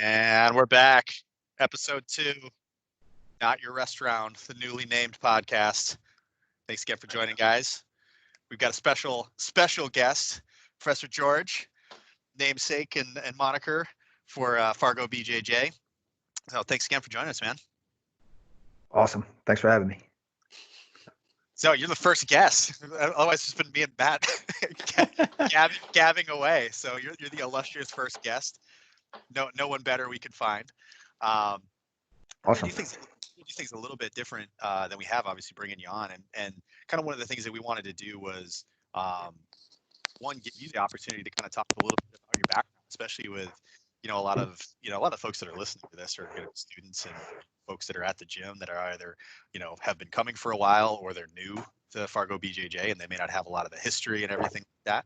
And we're back. Episode 2, Not Your Restaurant, the newly named podcast. Thanks again for joining, guys. We've got a special guest, Professor George, namesake and moniker for Fargo BJJ. So thanks again for joining us, man. Awesome. Thanks for having me. So you're the first guest. Otherwise, it's been me and Matt gabbing away. So you're the illustrious first guest. No one better we could find. Awesome. Do things a little bit different than we have, obviously, bringing you on, and kind of one of the things that we wanted to do was one, give you the opportunity to kind of talk a little bit about your background, especially with a lot of folks that are listening to this are going to be students and folks that are at the gym that are either have been coming for a while or they're new to Fargo BJJ and they may not have a lot of the history and everything like that,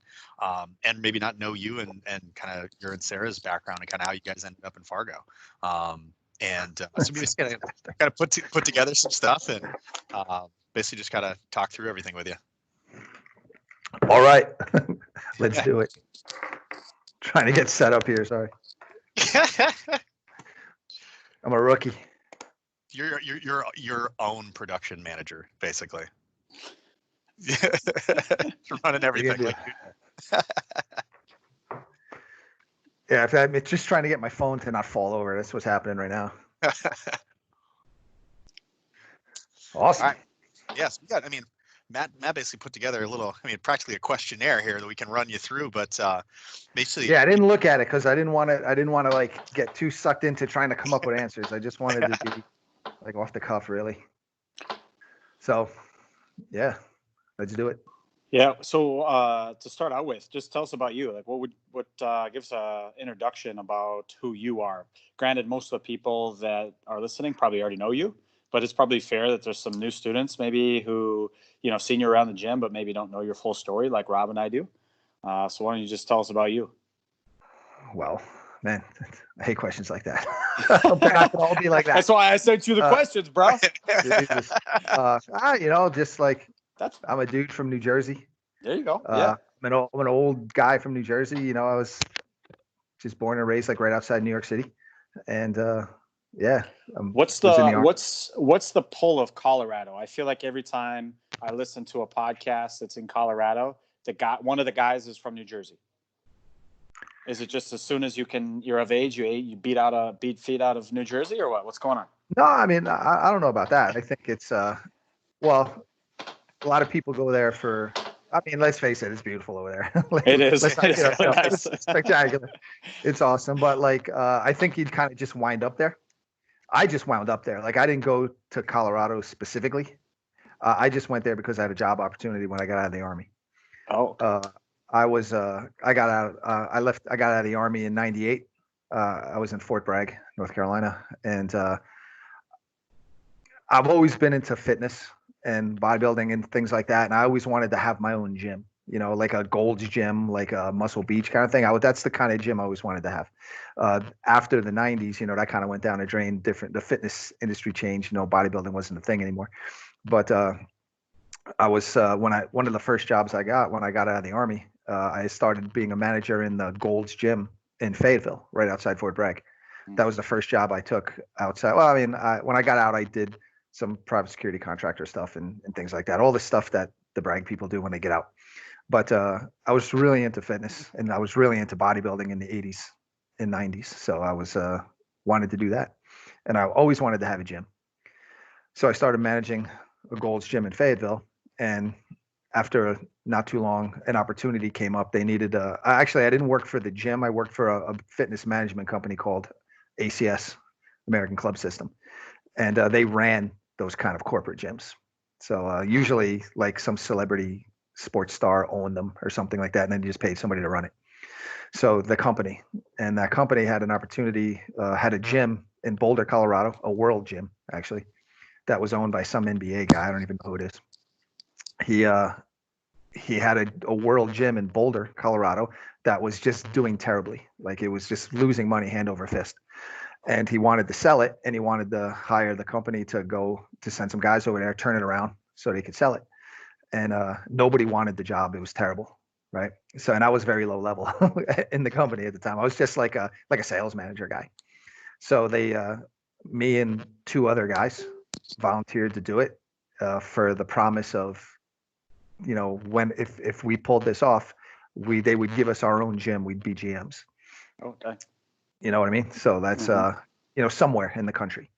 and maybe not know you and kind of your and Sarah's background and kind of how you guys ended up in Fargo. So we're just gonna kind of put together some stuff and basically just kind of talk through everything with you. All right, let's do it. Trying to get set up here. Sorry, I'm a rookie. You're your own production manager, basically. Running everything. Yeah, I'm just trying to get my phone to not fall over. That's what's happening right now. Awesome. Right. Yes, we got. Matt basically put together practically a questionnaire here that we can run you through. But basically, yeah, I didn't look at it because I didn't want to like get too sucked into trying to come up with answers. I just wanted to be like off the cuff, really. So, yeah, let's do it. Yeah. So to start out with, just tell us about you. Like, what gives an introduction about who you are? Granted, most of the people that are listening probably already know you, but it's probably fair that there's some new students maybe who seen you around the gym, but maybe don't know your full story like Rob and I do. So why don't you just tell us about you? Well, man, I hate questions like that. They're not gonna all be like that. That's why I sent you the questions, bro. Just like I'm a dude from New Jersey. There you go. Yeah. I'm an old guy from New Jersey. I was just born and raised like right outside New York City, and yeah. What's the pull of Colorado? I feel like every time I listen to a podcast that's in Colorado, one of the guys is from New Jersey. Is it just as soon as you're of age, you beat feet out of New Jersey, or what? What's going on? No, I don't know about that. I think it's well, a lot of people go there for. Let's face it, it's beautiful over there. It is. It's spectacular. It's awesome, but I think you'd kind of just wind up there. I just wound up there. Like, I didn't go to Colorado specifically. I just went there because I had a job opportunity when I got out of the Army. Oh. I got out of the Army in 98. I was in Fort Bragg, North Carolina. And I've always been into fitness and bodybuilding and things like that. And I always wanted to have my own gym, like a Gold's Gym, like a Muscle Beach kind of thing. That's the kind of gym I always wanted to have. After the 90s, that kind of went down a drain. The fitness industry changed. Bodybuilding wasn't a thing anymore. But I was one of the first jobs I got when I got out of the Army. I started being a manager in the Gold's Gym in Fayetteville, right outside Fort Bragg. That was the first job I took outside. Well, when I got out, I did some private security contractor stuff and things like that. All the stuff that the Bragg people do when they get out. But I was really into fitness and I was really into bodybuilding in the 80s and 90s. So I was wanted to do that. And I always wanted to have a gym. So I started managing a Gold's Gym in Fayetteville. And after not too long, an opportunity came up. They needed I didn't work for the gym. I worked for a fitness management company called ACS, American Club System. And they ran those kind of corporate gyms. So usually like some celebrity sports star owned them or something like that. And then you just paid somebody to run it. So that company had an opportunity, had a gym in Boulder, Colorado, a world gym, actually, that was owned by some NBA guy. I don't even know who it is. He had a world gym in Boulder, Colorado, that was just doing terribly. Like, it was just losing money hand over fist. And he wanted to sell it, and he wanted to hire the company to send some guys over there, turn it around so they could sell it. And nobody wanted the job. It was terrible, right? So, and I was very low level in the company at the time. I was just like a sales manager guy. So they, me and two other guys volunteered to do it for the promise of, when if we pulled this off, they would give us our own gym. We'd be GMs. Okay. You know what I mean? So that's somewhere in the country.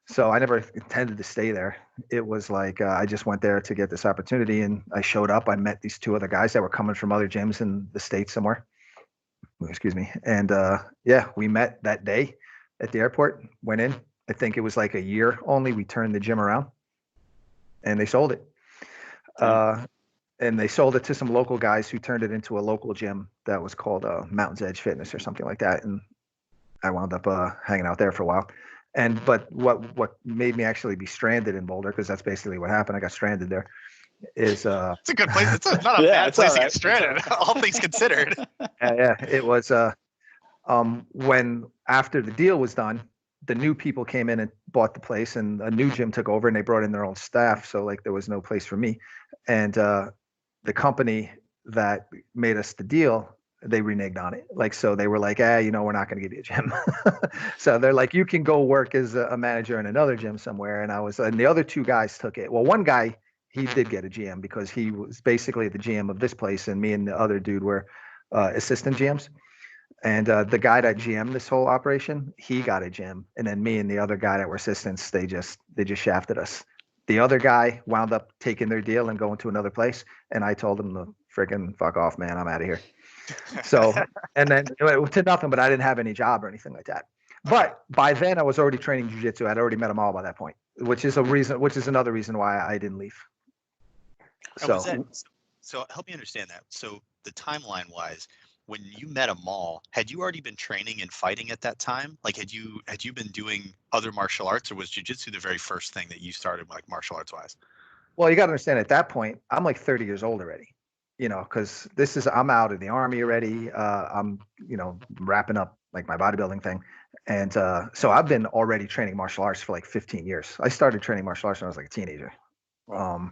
So I never intended to stay there. It was like I just went there to get this opportunity, and I showed up. I met these two other guys that were coming from other gyms in the States somewhere. Excuse me. And yeah, we met that day at the airport. Went in. I think it was like a year only. We turned the gym around, and they sold it. And they sold it to some local guys who turned it into a local gym that was called Mountain's Edge Fitness or something like that. And I wound up hanging out there for a while. But what made me actually be stranded in Boulder, because that's basically what happened. I got stranded there. Is it's a good place. It's not a bad place to get stranded, all things considered. Yeah. It was when after the deal was done, the new people came in and bought the place, and a new gym took over, and they brought in their own staff. So like there was no place for me, and the company that made us the deal, they reneged on it. Like, so they were like, we're not going to give you a gym. So they're like, you can go work as a manager in another gym somewhere. And the other two guys took it. Well, one guy, he did get a GM because he was basically the GM of this place, and me and the other dude were assistant GMs. And the guy that GM'd this whole operation, he got a gym, and then me and the other guy that were assistants, they just shafted us. The other guy wound up taking their deal and going to another place, and I told him to freaking fuck off, man. I'm out of here. So, and then to nothing, but I didn't have any job or anything like that. But by then, I was already training jiu-jitsu. I'd already met them all by that point, which is another reason why I didn't leave. So help me understand that. So the timeline wise, when you met Amal, had you already been training and fighting at that time? Like, had you been doing other martial arts, or was jiu-jitsu the very first thing that you started, like martial arts wise? Well, you got to understand, at that point, I'm like 30 years old already, because I'm out of the army already. I'm, wrapping up like my bodybuilding thing. And so I've been already training martial arts for like 15 years. I started training martial arts when I was like a teenager. Wow.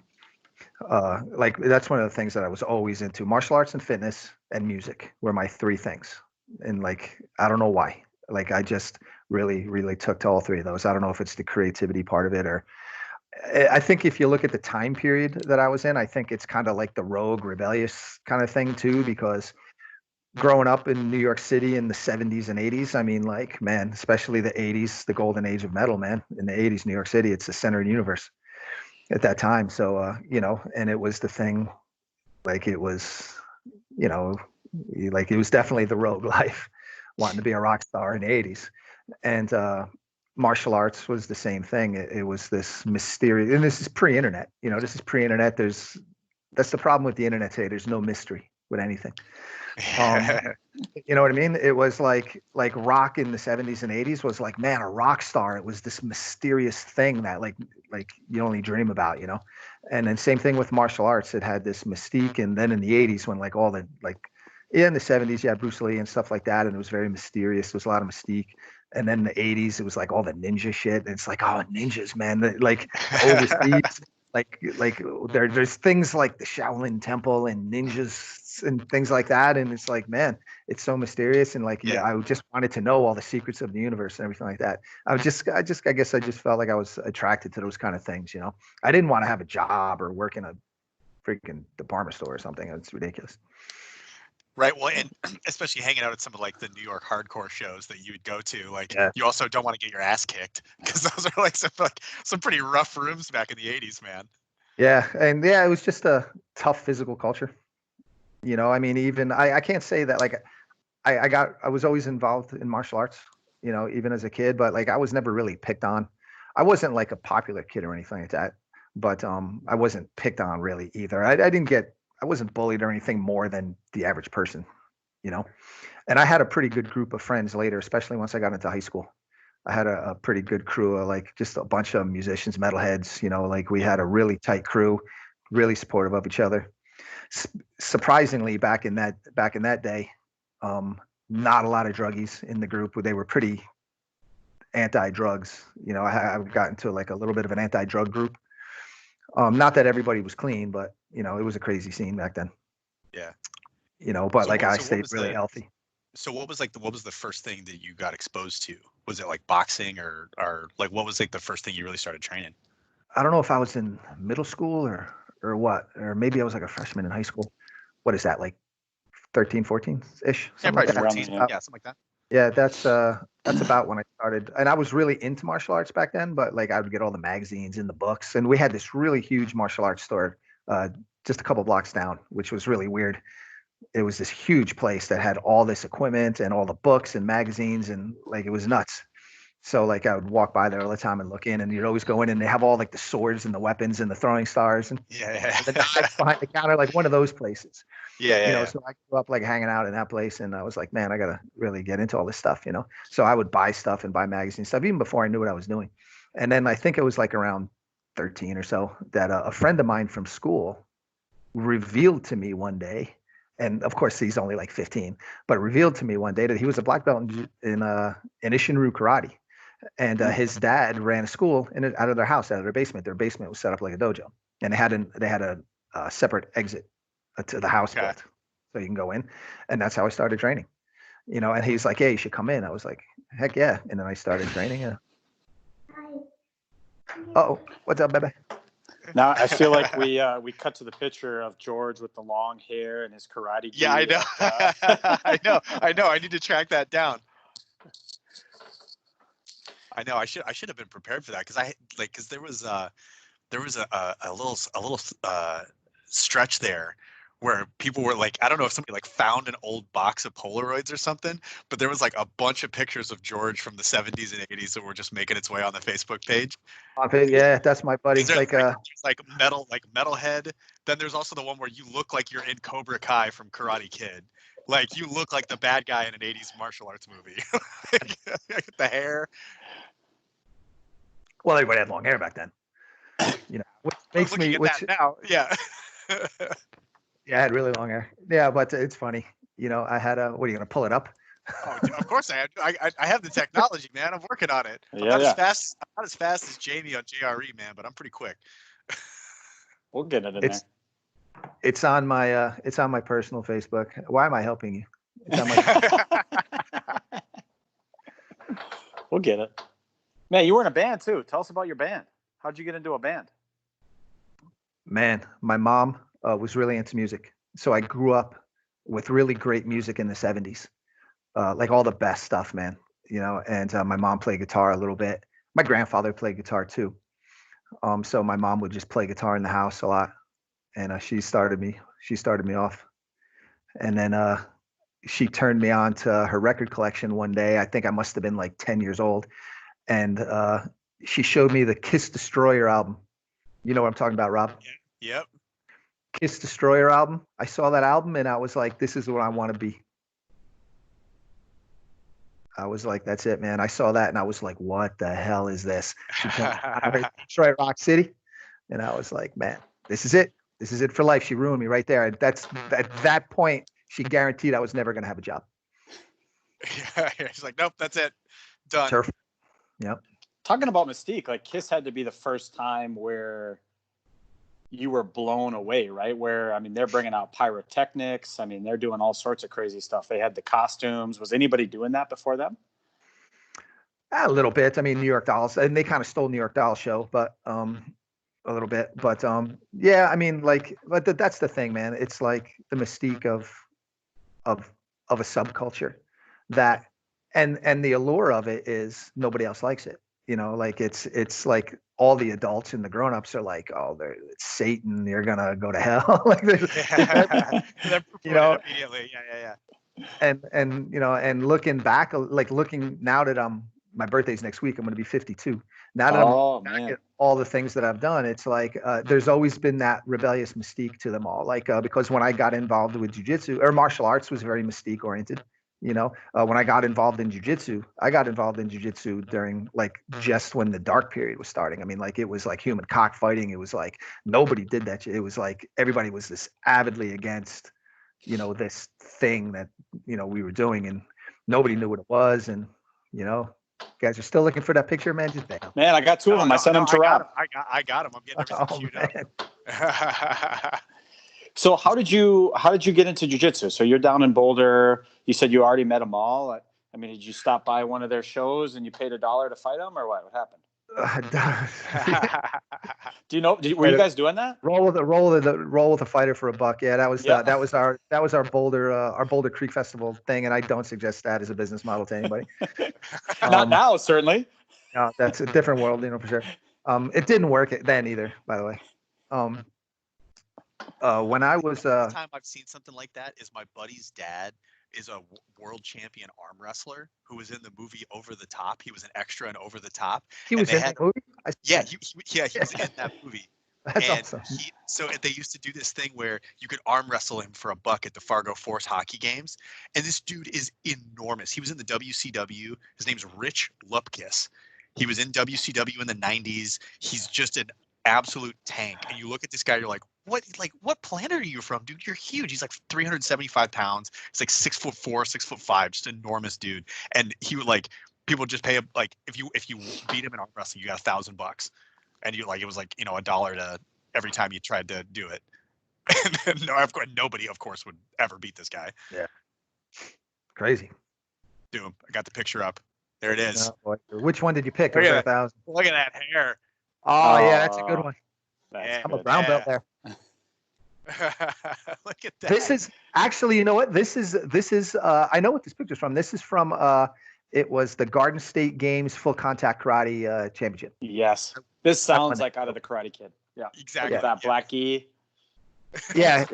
Like that's one of the things that I was always into. Martial arts and fitness and music were my three things. And like, I don't know why. Like I just really, really took to all three of those. I don't know if it's the creativity part of it, or I think if you look at the time period that I was in, I think it's kind of like the rogue, rebellious kind of thing too, because growing up in New York City in the 70s and 80s, I mean, like, man, especially the 80s, the golden age of metal, man. In the 80s, New York City, it's the center of the universe at that time. So, and it was the thing, like it was, like it was definitely the rogue life, wanting to be a rock star in the 80s. And martial arts was the same thing. It was this mysterious, and this is pre-internet, this is pre-internet. That's the problem with the internet today. There's no mystery with anything. You know what I mean? It was like rock in the 70s and 80s was like, man, a rock star. It was this mysterious thing that like you only dream about, And then same thing with martial arts. It had this mystique. And then in the 80s, when like all the in the 70s, you had Bruce Lee and stuff like that, and it was very mysterious. There was a lot of mystique. And then in the 80s, it was like all the ninja shit. And it's like, oh, ninjas, man. Like overseas, like there's things like the Shaolin Temple and ninjas and things like that. And it's like, man, it's so mysterious. And like, I just wanted to know all the secrets of the universe and everything like that. I guess I just felt like I was attracted to those kind of things. I didn't want to have a job or work in a freaking department store or something. It's ridiculous. Right. Well, and especially hanging out at some of like the New York hardcore shows that you would go to, like you also don't want to get your ass kicked, because those are like some pretty rough rooms back in the 80s, man. Yeah. And it was just a tough physical culture. I mean, even I can't say that like I was always involved in martial arts, even as a kid, but like I was never really picked on. I wasn't like a popular kid or anything like that, but I wasn't picked on really either. I wasn't bullied or anything more than the average person, and I had a pretty good group of friends later, especially once I got into high school. I had a pretty good crew of like just a bunch of musicians, metalheads, like we had a really tight crew, really supportive of each other. Surprisingly, back in that day, not a lot of druggies in the group. They were pretty anti-drugs. I got into like a little bit of an anti-drug group. Not that everybody was clean, but it was a crazy scene back then. Yeah. But I stayed really healthy. So what was the first thing that you got exposed to? Was it like boxing or like what was like the first thing you really started training? I don't know if I was in middle school or what, or maybe I was like a freshman in high school. What is that, like 13, 14 ish, Yeah, something like probably that? Around 14. yeah. Yeah, something like that. Yeah, that's about when I started. And I was really into martial arts back then, but like I would get all the magazines and the books. And we had this really huge martial arts store uh, just a couple blocks down, which was really weird. It was this huge place that had all this equipment and all the books and magazines, and like it was nuts. So like I would walk by there all the time and look in, and you'd always go in, and they have all like the swords and the weapons and the throwing stars and Yeah, the yeah. knives behind the counter, like one of those places. Yeah, yeah, yeah. So I grew up like hanging out in that place, and I was like, man, I gotta really get into all this stuff. So I would buy stuff and buy magazine stuff even before I knew what I was doing. And then I think it was like around 13 or so that a friend of mine from school revealed to me one day, and of course he's only like 15, but revealed to me one day that he was a black belt in Ishinru karate, and his dad ran a school out of their house, out of their basement. Their basement was set up like a dojo, and they had a separate exit to the house Okay. built, so you can go in, and that's how I started training. And he's like, "Hey, you should come in." I was like, "Heck yeah!" And then I started training. Oh, what's up, baby? Now I feel like we cut to the picture of George with the long hair and his karate. Yeah, I gi, know. I know. I need to track that down. I know. I should have been prepared for that because there was a little stretch there where people were like, I don't know if somebody like found an old box of Polaroids or something, but there was like a bunch of pictures of George from the 70s and 80s that were just making its way on the Facebook page. Yeah, that's my buddy. There's Like, like metalhead. Then there's also the one where you look like you're in Cobra Kai from Karate Kid. Like you look like the bad guy in an 80s martial arts movie. The hair. well, everybody had long hair back then. Which makes Looking me, at which that now, yeah. yeah, I had really long hair. Yeah, but it's funny. I had a. What are you gonna pull it up? Oh, of course I have. I have the technology, man. I'm working on it. I'm Yeah, not as fast as Jamie on JRE, man, but I'm pretty quick. We'll get it in It's it's on my personal Facebook. Why am I helping you? It's on my. We'll get it. Man, you were in a band too. Tell us about your band. How'd you get into a band? Man, my mom was really into music, so I grew up with really great music in the '70s, like all the best stuff, man. And my mom played guitar a little bit. My grandfather played guitar too. So my mom would just play guitar in the house a lot, and she started me off, and then she turned me on to her record collection one day. I think I must have been like 10 years old, and she showed me the Kiss Destroyer album. You know what I'm talking about, Rob? Yep. Kiss Destroyer album. I saw that album and I was like, this is what I want to be. I was like, that's it, man. I saw that and I was like, what the hell is this? She told me, I heard Detroit Rock City, and I was like, man, this is it. This is it for life. She ruined me right there. That's at that point, she guaranteed I was never going to have a job. Yeah, she's like, nope, that's it. Done. Turf. Yep. Talking about Mystique, like Kiss had to be the first time where you were blown away, right? Where, I mean, they're bringing out pyrotechnics. I mean, they're doing all sorts of crazy stuff. They had the costumes. Was anybody doing that before them? A little bit. I mean, New York Dolls, and they kind of stole New York Dolls show, but a little bit. But yeah, I mean, like, but that's the thing, man. It's like the mystique of a subculture that, and the allure of it is nobody else likes it. Like it's like all the adults and the grown-ups are like, oh, it's Satan, you're gonna go to hell. Like They're immediately. Yeah. and looking back, like looking now that my birthday's next week, I'm going to be 52. Now that I'm back at all the things that I've done, it's like there's always been that rebellious mystique to them all. Like because when I got involved with jiu-jitsu, or martial arts was very mystique oriented. When I got involved in jiu-jitsu, I got involved in jiu-jitsu during like just when the dark period was starting. I mean, like it was like human cockfighting. It was like nobody did that shit. It was like everybody was this avidly against, this thing that, we were doing, and nobody knew what it was. And, guys are still looking for that picture, man. Just bam. Man, I got two of them. I sent them to Rob. I got him. I'm getting everything queued up. So how did you get into jiu-jitsu? So you're down in Boulder. You said you already met them all. I mean, did you stop by one of their shows and you paid $1 to fight them, or what? What happened? Do you know? Were you guys doing that? Roll with a fighter for $1. Yeah, that was our Boulder Creek Festival thing, and I don't suggest that as a business model to anybody. Not now, certainly. No, that's a different world, for sure. It didn't work then either, by the way. When I was the time I've seen something like that is my buddy's dad is a world champion arm wrestler who was in the movie Over the Top. He was an extra in Over the Top. He was in the movie? Yeah, he was in that movie. That's awesome. So they used to do this thing where you could arm wrestle him for $1 at the Fargo Force hockey games. And this dude is enormous. He was in the WCW. His name's Rich Lupkis. He was in WCW in the 90s. He's just an absolute tank. And you look at this guy, you're like, what planet are you from, dude? You're huge. He's like 375 pounds. He's like 6'4", 6'5", just enormous dude. And he would people would just pay him, if you beat him in arm wrestling, you got $1,000. And you it was $1 to every time you tried to do it. And nobody, of course, would ever beat this guy. Yeah. Crazy. Dude, I got the picture up. There it is. Which one did you pick? Look at that hair. Oh, yeah, that's a good one. I'm a brown belt there. Look at that. This is actually, you know what? This is I know what this picture's from. This is from it was the Garden State Games Full Contact Karate Championship. Yes. This sounds like out of the Karate Kid. Yeah. Exactly. With that black gi. Yeah.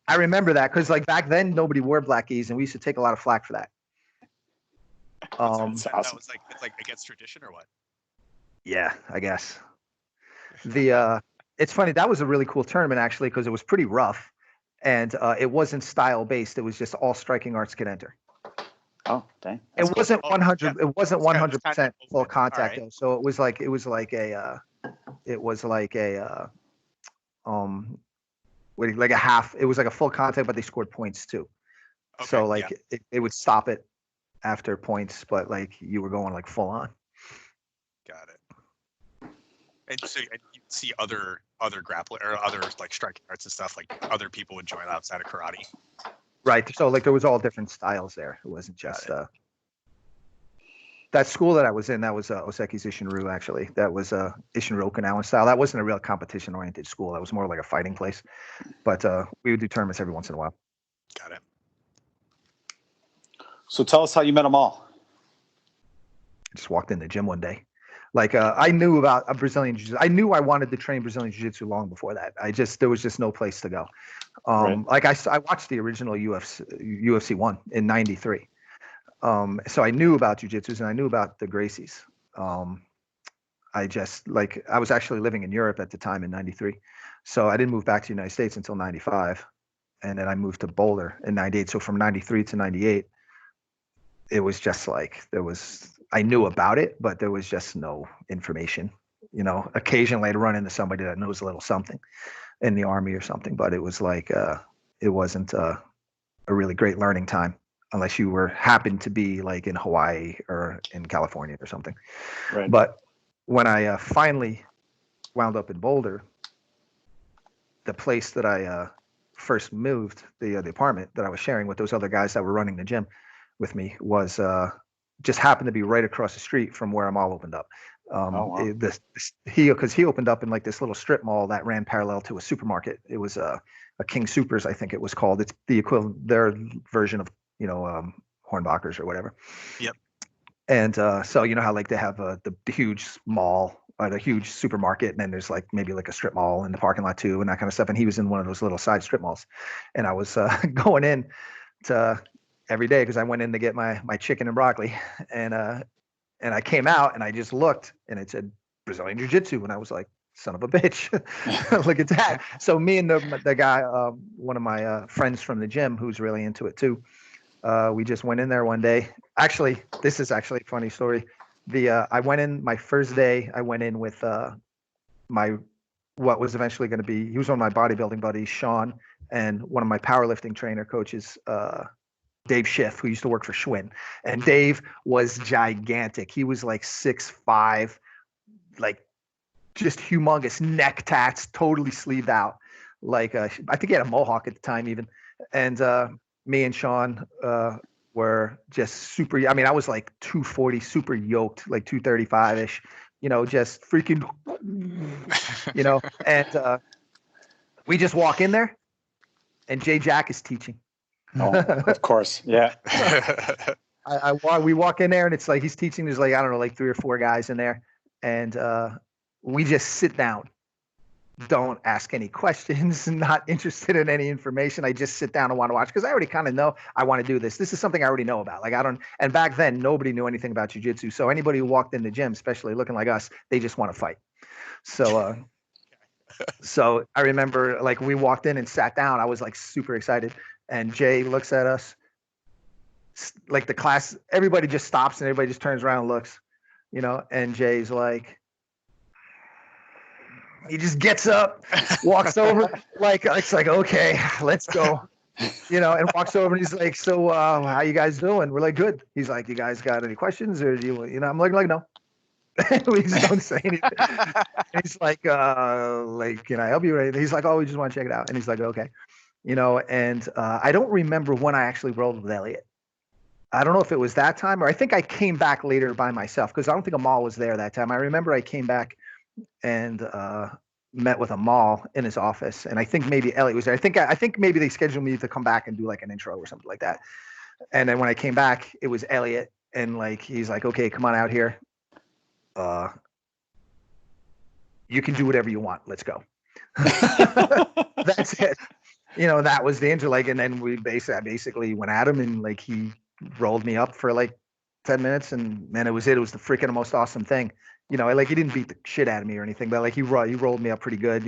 I remember that because back then nobody wore black gis and we used to take a lot of flack for that. Awesome. It's against tradition or what? Yeah, I guess. It's funny, that was a really cool tournament actually because it was pretty rough and it wasn't style based. It was just all striking arts could enter. Oh, dang. It wasn't 100. Yeah. It wasn't 100% full contact right. though. So it was like a half. It was like a full contact, but they scored points too. Okay, So it would stop it after points, but you were going full on. Got it. And so you see other grappling or other striking arts and stuff other people would join outside of karate. Right. So there was all different styles there. It wasn't just that school that I was in. That was Oseki's Ishinryu actually. That was Ishinryu Okinawan style. That wasn't a real competition oriented school. That was more like a fighting place. But we would do tournaments every once in a while. Got it. So tell us how you met them all. I just walked in the gym one day. I knew about a Brazilian Jiu-Jitsu. I knew I wanted to train Brazilian Jiu-Jitsu long before that. There was just no place to go. Right. I watched the original UFC 1 in '93. So I knew about Jiu-Jitsus and I knew about the Gracies. I was actually living in Europe at the time in '93. So I didn't move back to the United States until '95. And then I moved to Boulder in '98. So from '93 to '98, it was just I knew about it, but there was just no information. Occasionally I'd run into somebody that knows a little something in the Army or something, but it was it wasn't a really great learning time unless you happened to be in Hawaii or in California or something. Right. But when I finally wound up in Boulder, the place that I first moved, the apartment that I was sharing with those other guys that were running the gym with me was just happened to be right across the street from where Amal opened up. Wow. Because he opened up in this little strip mall that ran parallel to a supermarket. It was a King Supers, I think it was called. It's the equivalent, their version of Hornbachers or whatever. Yep. And so how they have the huge mall or the huge supermarket, and then there's maybe a strip mall in the parking lot too, and that kind of stuff. And he was in one of those little side strip malls, and I was going in to every day because I went in to get my chicken and broccoli, and I came out and I just looked and it said Brazilian Jiu-Jitsu, and I was like, son of a bitch, look at that. So me and the guy, one of my friends from the gym who's really into it too, we just went in there one day. Actually, this is actually a funny story. I went in my first day. I went in with what was eventually going to be. He was one of my bodybuilding buddies, Sean, and one of my powerlifting trainer coaches, Dave Schiff, who used to work for Schwinn. And Dave was gigantic. He was 6'5", just humongous, neck tats, totally sleeved out. Like I think he had a mohawk at the time even, and me and Sean were just super. I mean, I was like 240, super yoked, like 235 ish. Just freaking, and we just walk in there, and Jay Jack is teaching. Oh, of course, yeah. We walk in there, and it's like he's teaching. There's like, I don't know, like 3 or 4 guys in there, and we just sit down. Don't ask any questions. Not interested in any information. I just sit down and want to watch because I already kind of know I want to do this. This is something I already know about. Like I don't. And back then, nobody knew anything about jiu-jitsu. So anybody who walked in the gym, especially looking like us, they just want to fight. So I remember like we walked in and sat down. I was like super excited, and Jay looks at us. Like the class, everybody just stops and everybody just turns around and looks, and Jay's like, he just gets up, walks over, like, it's like, okay, let's go, and walks over and he's like, so how you guys doing? We're like, good. He's like, you guys got any questions or do you, I'm like no. We just don't say anything. He's like, can I help you? He's like, oh, we just want to check it out. And he's like, okay, and I don't remember when I actually rolled with Elliot. I don't know if it was that time or I think I came back later by myself because I don't think Amal was there that time. I remember I came back and met with Amal in his office, and I think maybe Elliot was there. I think maybe they scheduled me to come back and do like an intro or something like that. And then when I came back, it was Elliot, and like he's like, okay, come on out here. You can do whatever you want. Let's go. That's it. That was the intro. Like, and then I basically went at him, and like he rolled me up for like 10 minutes, and man, it was the freaking most awesome thing. Like he didn't beat the shit out of me or anything, but like he rolled me up pretty good,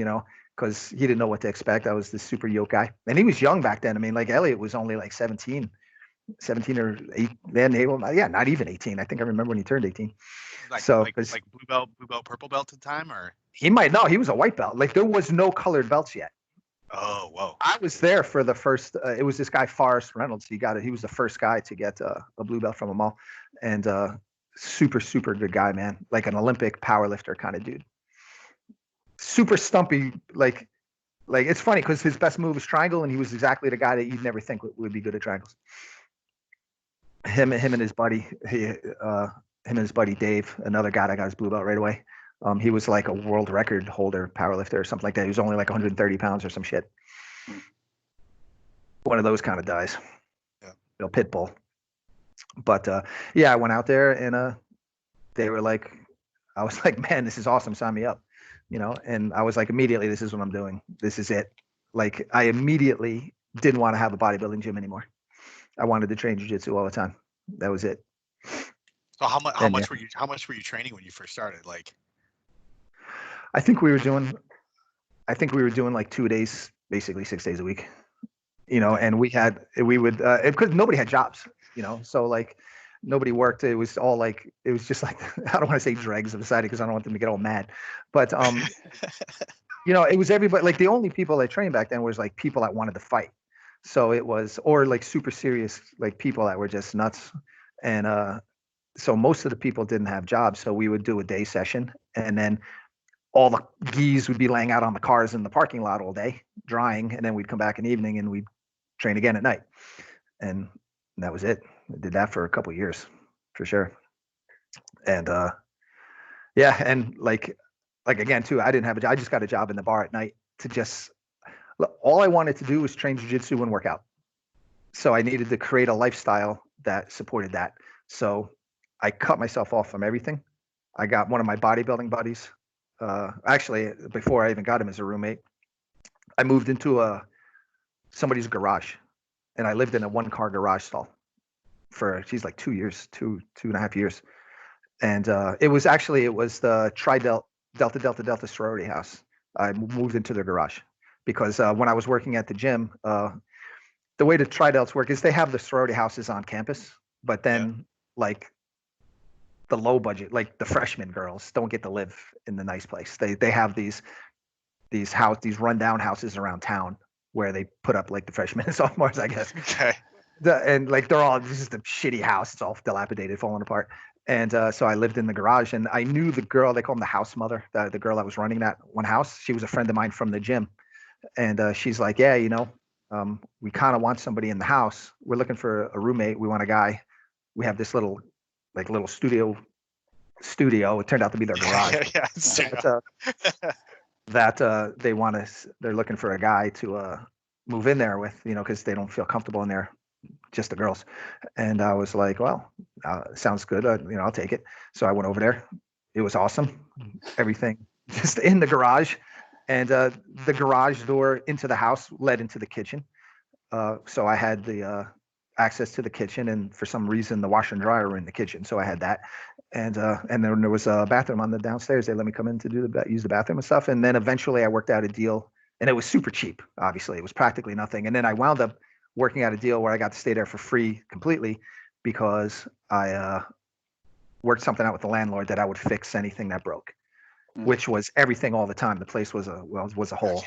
because he didn't know what to expect. I was this super yoke guy, and he was young back then. I mean, like Elliot was only like 17 or 8, then not even 18. I think I remember when he turned 18. Like blue belt, purple belt at the time, or he was a white belt. Like there was no colored belts yet. Oh, whoa! I was there for the first. It was this guy Forrest Reynolds. He got it. He was the first guy to get a blue belt from them all, and super good guy, man. Like an Olympic powerlifter kind of dude. Super stumpy. Like it's funny because his best move was triangle, and he was exactly the guy that you'd never think would be good at triangles. Him and his buddy. Him and his buddy Dave, another guy that got his blue belt right away. He was like a world record holder powerlifter or something like that. He was only like 130 pounds or some shit. One of those kind of guys. Yeah. Pit bull. But I went out there and they were like, I was like, man, this is awesome. Sign me up. And I was like, immediately, this is what I'm doing. This is it. Like I immediately didn't want to have a bodybuilding gym anymore. I wanted to train jiu-jitsu all the time. That was it. So how much were you training when you first started? Like I think we were doing like 2 days, basically 6 days a week, and we would because nobody had jobs, so like nobody worked. It was all like, it was just like, I don't want to say dregs of society because I don't want them to get all mad, but it was everybody. Like the only people that trained back then was like people that wanted to fight. So it was, or like super serious, like people that were just nuts. And so most of the people didn't have jobs. So we would do a day session, and then all the geese would be laying out on the cars in the parking lot all day, drying, and then we'd come back in the evening and we'd train again at night. And that was it. I did that for a couple of years, for sure. And and like again too, I didn't have a job. I just got a job in the bar at night to just, all I wanted to do was train jiu-jitsu and work out. So I needed to create a lifestyle that supported that. So I cut myself off from everything. I got one of my bodybuilding buddies. Actually, before I even got him as a roommate, I moved into somebody's garage, and I lived in a 1-car garage stall for, geez, like 2 years, two and a half years. And it was the Delta sorority house. I moved into the garage because when I was working at the gym, the way the Tri-Delts work is they have the sorority houses on campus, but then like the low budget, like the freshman girls don't get to live in the nice place. They have these rundown houses around town where they put up like the freshmen and sophomores, I guess. Okay. And like they're all just a shitty house. It's all dilapidated, falling apart. And so I lived in the garage, and I knew the girl. They call them the house mother. The girl that was running that one house. She was a friend of mine from the gym. And she's like, yeah, we kind of want somebody in the house. We're looking for a roommate. We want a guy. We have this little studio. It turned out to be their garage. That they want us. They're looking for a guy to move in there with, because they don't feel comfortable in there, just the girls. And I was like, well, sounds good. I'll take it. So I went over there. It was awesome. Everything just in the garage, and the garage door into the house led into the kitchen. So I had the access to the kitchen, and for some reason the washer and dryer were in the kitchen, so I had that. And then there was a bathroom on the downstairs. They let me come in to use the bathroom and stuff. And then eventually I worked out a deal, and it was super cheap. Obviously, it was practically nothing. And then I wound up working out a deal where I got to stay there for free completely, because I worked something out with the landlord that I would fix anything that broke, which was everything all the time. The place was a hole.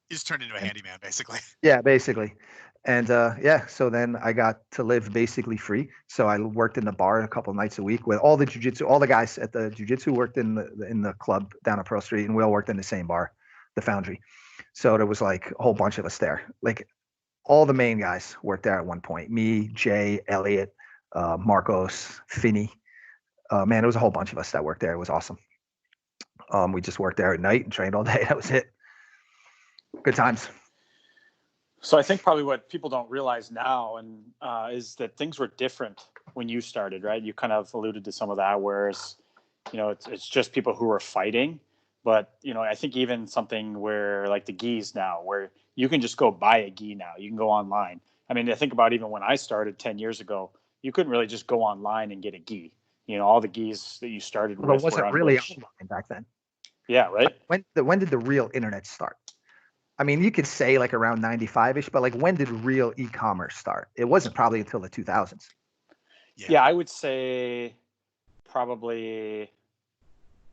You just turned into a handyman, basically. Yeah, basically. And so then I got to live basically free. So I worked in the bar a couple of nights a week with all the jiu-jitsu. All the guys at the jiu-jitsu worked in the club down on Pearl Street, and we all worked in the same bar, the Foundry. So there was like a whole bunch of us there. Like all the main guys worked there at one point. Me, Jay, Elliot, Marcos, Finney. Man, there was a whole bunch of us that worked there. It was awesome. We just worked there at night and trained all day. That was it. Good times. So I think probably what people don't realize now is that things were different when you started, right? You kind of alluded to some of that, whereas, it's just people who are fighting. But, I think even something where like the gis now, where you can just go buy a gi now. You can go online. I mean, I think about even when I started 10 years ago, you couldn't really just go online and get a gi. All the gis that you started with. It wasn't really online back then. Yeah, right. When did the real internet start? I mean, you could say like around 95-ish, but like when did real e-commerce start? It wasn't probably until the 2000s. Yeah, I would say probably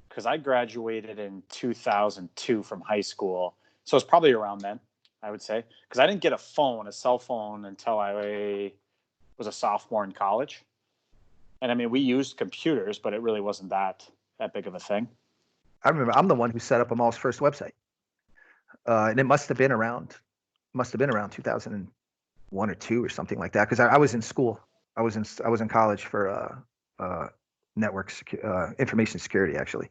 because I graduated in 2002 from high school. So it's probably around then, I would say. Because I didn't get a cell phone, until I was a sophomore in college. And I mean, we used computers, but it really wasn't that big of a thing. I remember I'm the one who set up Amal's first website. And it must have been around 2001 or 2 or something like that, because I was in school. I was in college for information security, actually,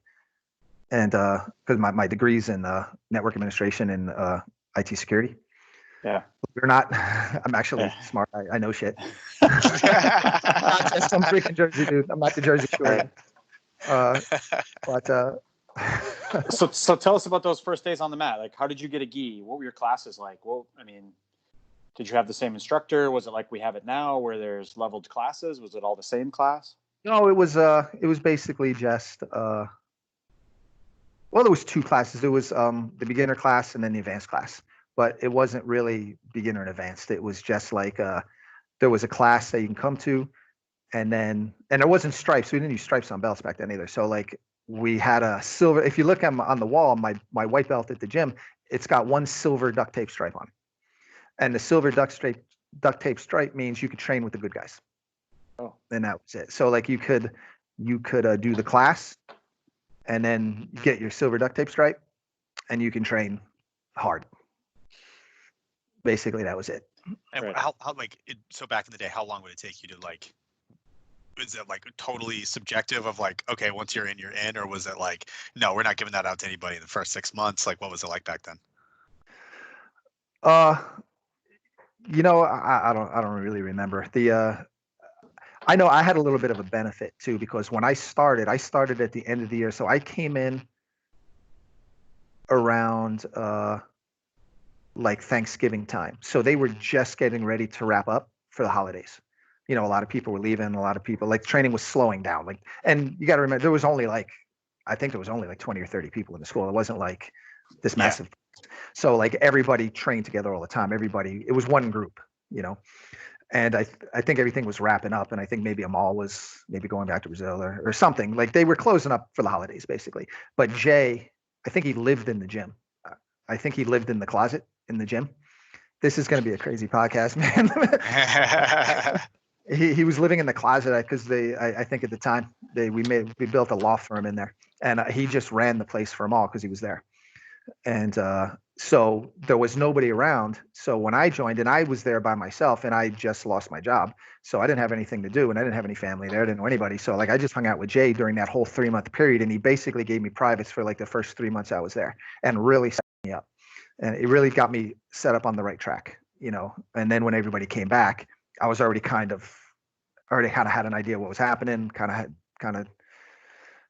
and because my degree's in network administration and IT security. Yeah, we're not. I'm actually smart. I know shit. I'm not just some freaking Jersey dude. I'm not the Jersey Shore. But. So tell us about those first days on the mat. Like, how did you get a gi? What were your classes like? Well, I mean, did you have the same instructor? Was it like we have it now, where there's leveled classes? Was it all the same class? No, it was basically just well, there was 2 classes. There was the beginner class and then the advanced class, but it wasn't really beginner and advanced. It was just like there was a class that you can come to, and there wasn't stripes. We didn't use stripes on belts back then either. So like, we had a silver. If you look on the wall, my white belt at the gym, it's got 1 silver duct tape stripe on it. And the silver duct tape stripe means you could train with the good guys. Oh. And that was it. So like you could do the class, and then get your silver duct tape stripe, and you can train hard. Basically, that was it. And Right. how so back in the day, how long would it take you to like? Was it like totally subjective of like, okay, once you're in, or was it like, no, we're not giving that out to anybody in the first 6 months? Like, what was it like back then? I don't really remember. I know I had a little bit of a benefit too, because when I started at the end of the year. So I came in around like Thanksgiving time. So they were just getting ready to wrap up for the holidays. A lot of people were leaving. A lot of people, like, training was slowing down. Like, and you got to remember, there was only like 20 or 30 people in the school. It wasn't like this massive. So like everybody trained together all the time. It was one group, and I think everything was wrapping up. And I think maybe Amal was maybe going back to Brazil or something. Like, they were closing up for the holidays basically. But Jay, I think he lived in the gym. I think he lived in the closet in the gym. This is going to be a crazy podcast, man. He was living in the closet because I think at the time we built a law firm in there, and he just ran the place for them all because he was there. And so there was nobody around. So when I joined, and I was there by myself, and I just lost my job, so I didn't have anything to do, and I didn't have any family there, I didn't know anybody. So like I just hung out with Jay during that whole 3-month period, and he basically gave me privates for like the first 3 months I was there, and really set me up, and it really got me set up on the right track, you know. And then when everybody came back, I was already kind of had an idea what was happening, kind of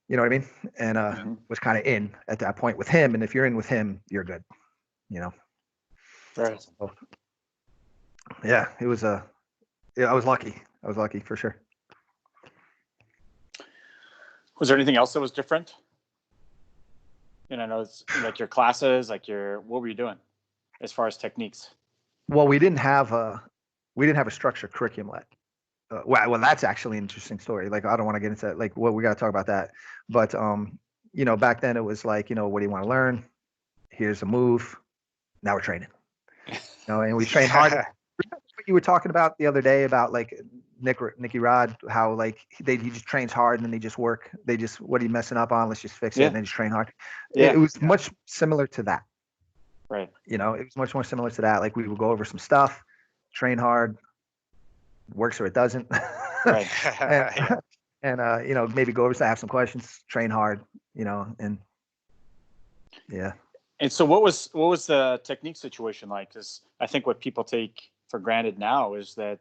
you know what I mean, and was kind of in at that point with him. And if you're in with him, you're good, you know. Right. So, yeah, it was I was lucky. I was lucky for sure. Was there anything else that was different? And I know it's like your classes, like what were you doing as far as techniques? Well, we didn't have a structured curriculum yet. Well, that's actually an interesting story. Like, I don't want to get into that. Like, we got to talk about that. But you know, back then it was like, you know, what do you want to learn? Here's a move. Now we're training. You know, and we train hard. What you were talking about the other day about like Nicky Rod, how like he just trains hard and then they just work. They just, what are you messing up on? Let's just fix it, and then just train hard. Yeah. It was much similar to that. Right. You know, it was much more similar to that. Like we would go over some stuff, train hard, works or it doesn't. Right. and you know, maybe go over to have some questions, train hard, you know, and yeah. And so what was the technique situation like? Because I think what people take for granted now is that,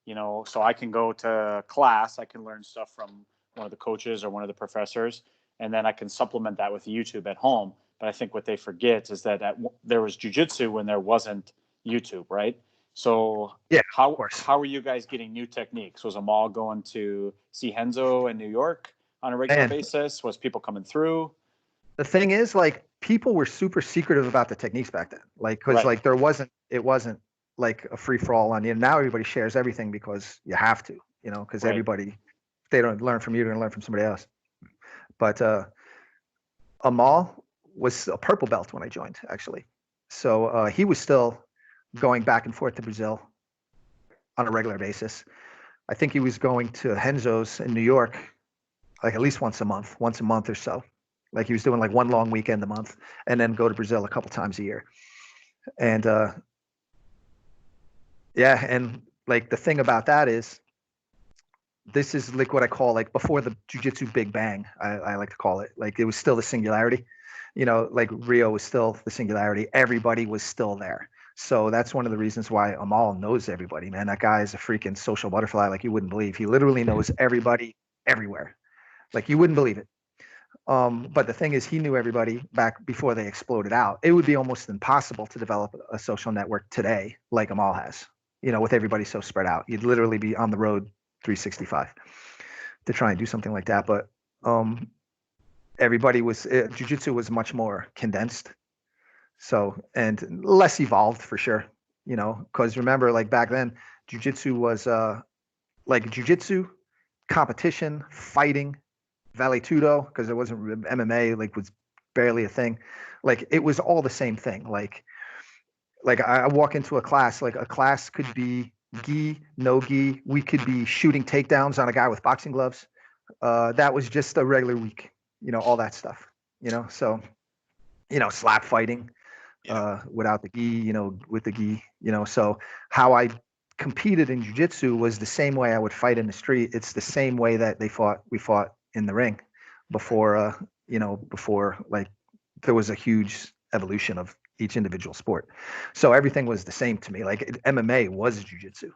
you know, so I can go to class, I can learn stuff from one of the coaches or one of the professors, and then I can supplement that with YouTube at home. But I think what they forget is that there was jiu-jitsu when there wasn't YouTube, right? So yeah, how are you guys getting new techniques? Was Amal going to see Henzo in New York on a regular basis? Was people coming through? The thing is, like, people were super secretive about the techniques back then, like, because like it wasn't like a free for all on you. Now everybody shares everything because you have to, you know, because everybody, if they don't learn from you, they're gonna learn from somebody else. But Amal was a purple belt when I joined, actually. So he was still going back and forth to Brazil on a regular basis. I think he was going to Henzo's in New York like at least once a month or so. Like he was doing like one long weekend a month, and then go to Brazil a couple times a year. And yeah, and like the thing about that is, this is like what I call like before the jiu-jitsu big bang, I like to call it. Like it was still the singularity, you know, like Rio was still the singularity. Everybody was still there. So that's one of the reasons why Amal knows everybody, man. That guy is a freaking social butterfly like you wouldn't believe. He literally knows everybody everywhere. Like you wouldn't believe it. But the thing is, he knew everybody back before they exploded out. It would be almost impossible to develop a social network today like Amal has, you know, with everybody so spread out. You'd literally be on the road 365 to try and do something like that. But everybody was, jiu-jitsu was much more condensed. So, and less evolved for sure, you know, because remember, like back then, jiu-jitsu was like jiu-jitsu, competition, fighting, Vale Tudo, because it wasn't MMA, like was barely a thing. Like it was all the same thing. Like I walk into a class, like a class could be gi, no gi. We could be shooting takedowns on a guy with boxing gloves. That was just a regular week, you know, all that stuff, you know. So, you know, slap fighting without the gi, you know, with the gi, you know. So how I competed in jiu-jitsu was the same way I would fight in the street. It's the same way that we fought in the ring before, you know, before like there was a huge evolution of each individual sport. So everything was the same to me. Like MMA was jiu-jitsu,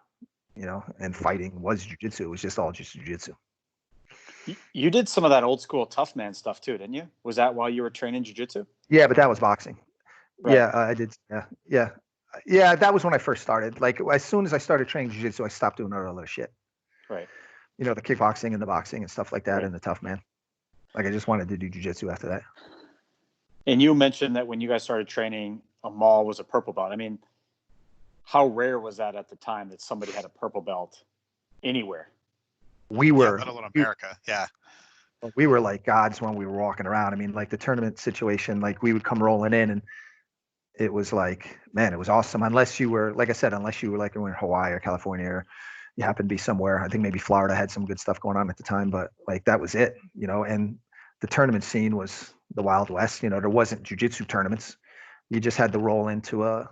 you know, and fighting was jiu-jitsu. It was just all just jiu-jitsu. You did some of that old school tough man stuff too, didn't you? Was that while you were training jiu-jitsu? Yeah, but that was boxing. Right. Yeah, I did. Yeah. That was when I first started. Like as soon as I started training jiu-jitsu, I stopped doing all that other shit. Right. You know, the kickboxing and the boxing and stuff like that, and the tough man. Like I just wanted to do jiu-jitsu after that. And you mentioned that when you guys started training, Amal was a purple belt. I mean, how rare was that at the time that somebody had a purple belt anywhere? We were, let alone America. Yeah. We were like gods when we were walking around. I mean, like the tournament situation, like we would come rolling in and it was like, man, it was awesome. Unless you were, like I said, like in Hawaii or California, or you happened to be somewhere. I think maybe Florida had some good stuff going on at the time, but like that was it, you know. And the tournament scene was the Wild West. You know, there wasn't jiu-jitsu tournaments. you just had to roll into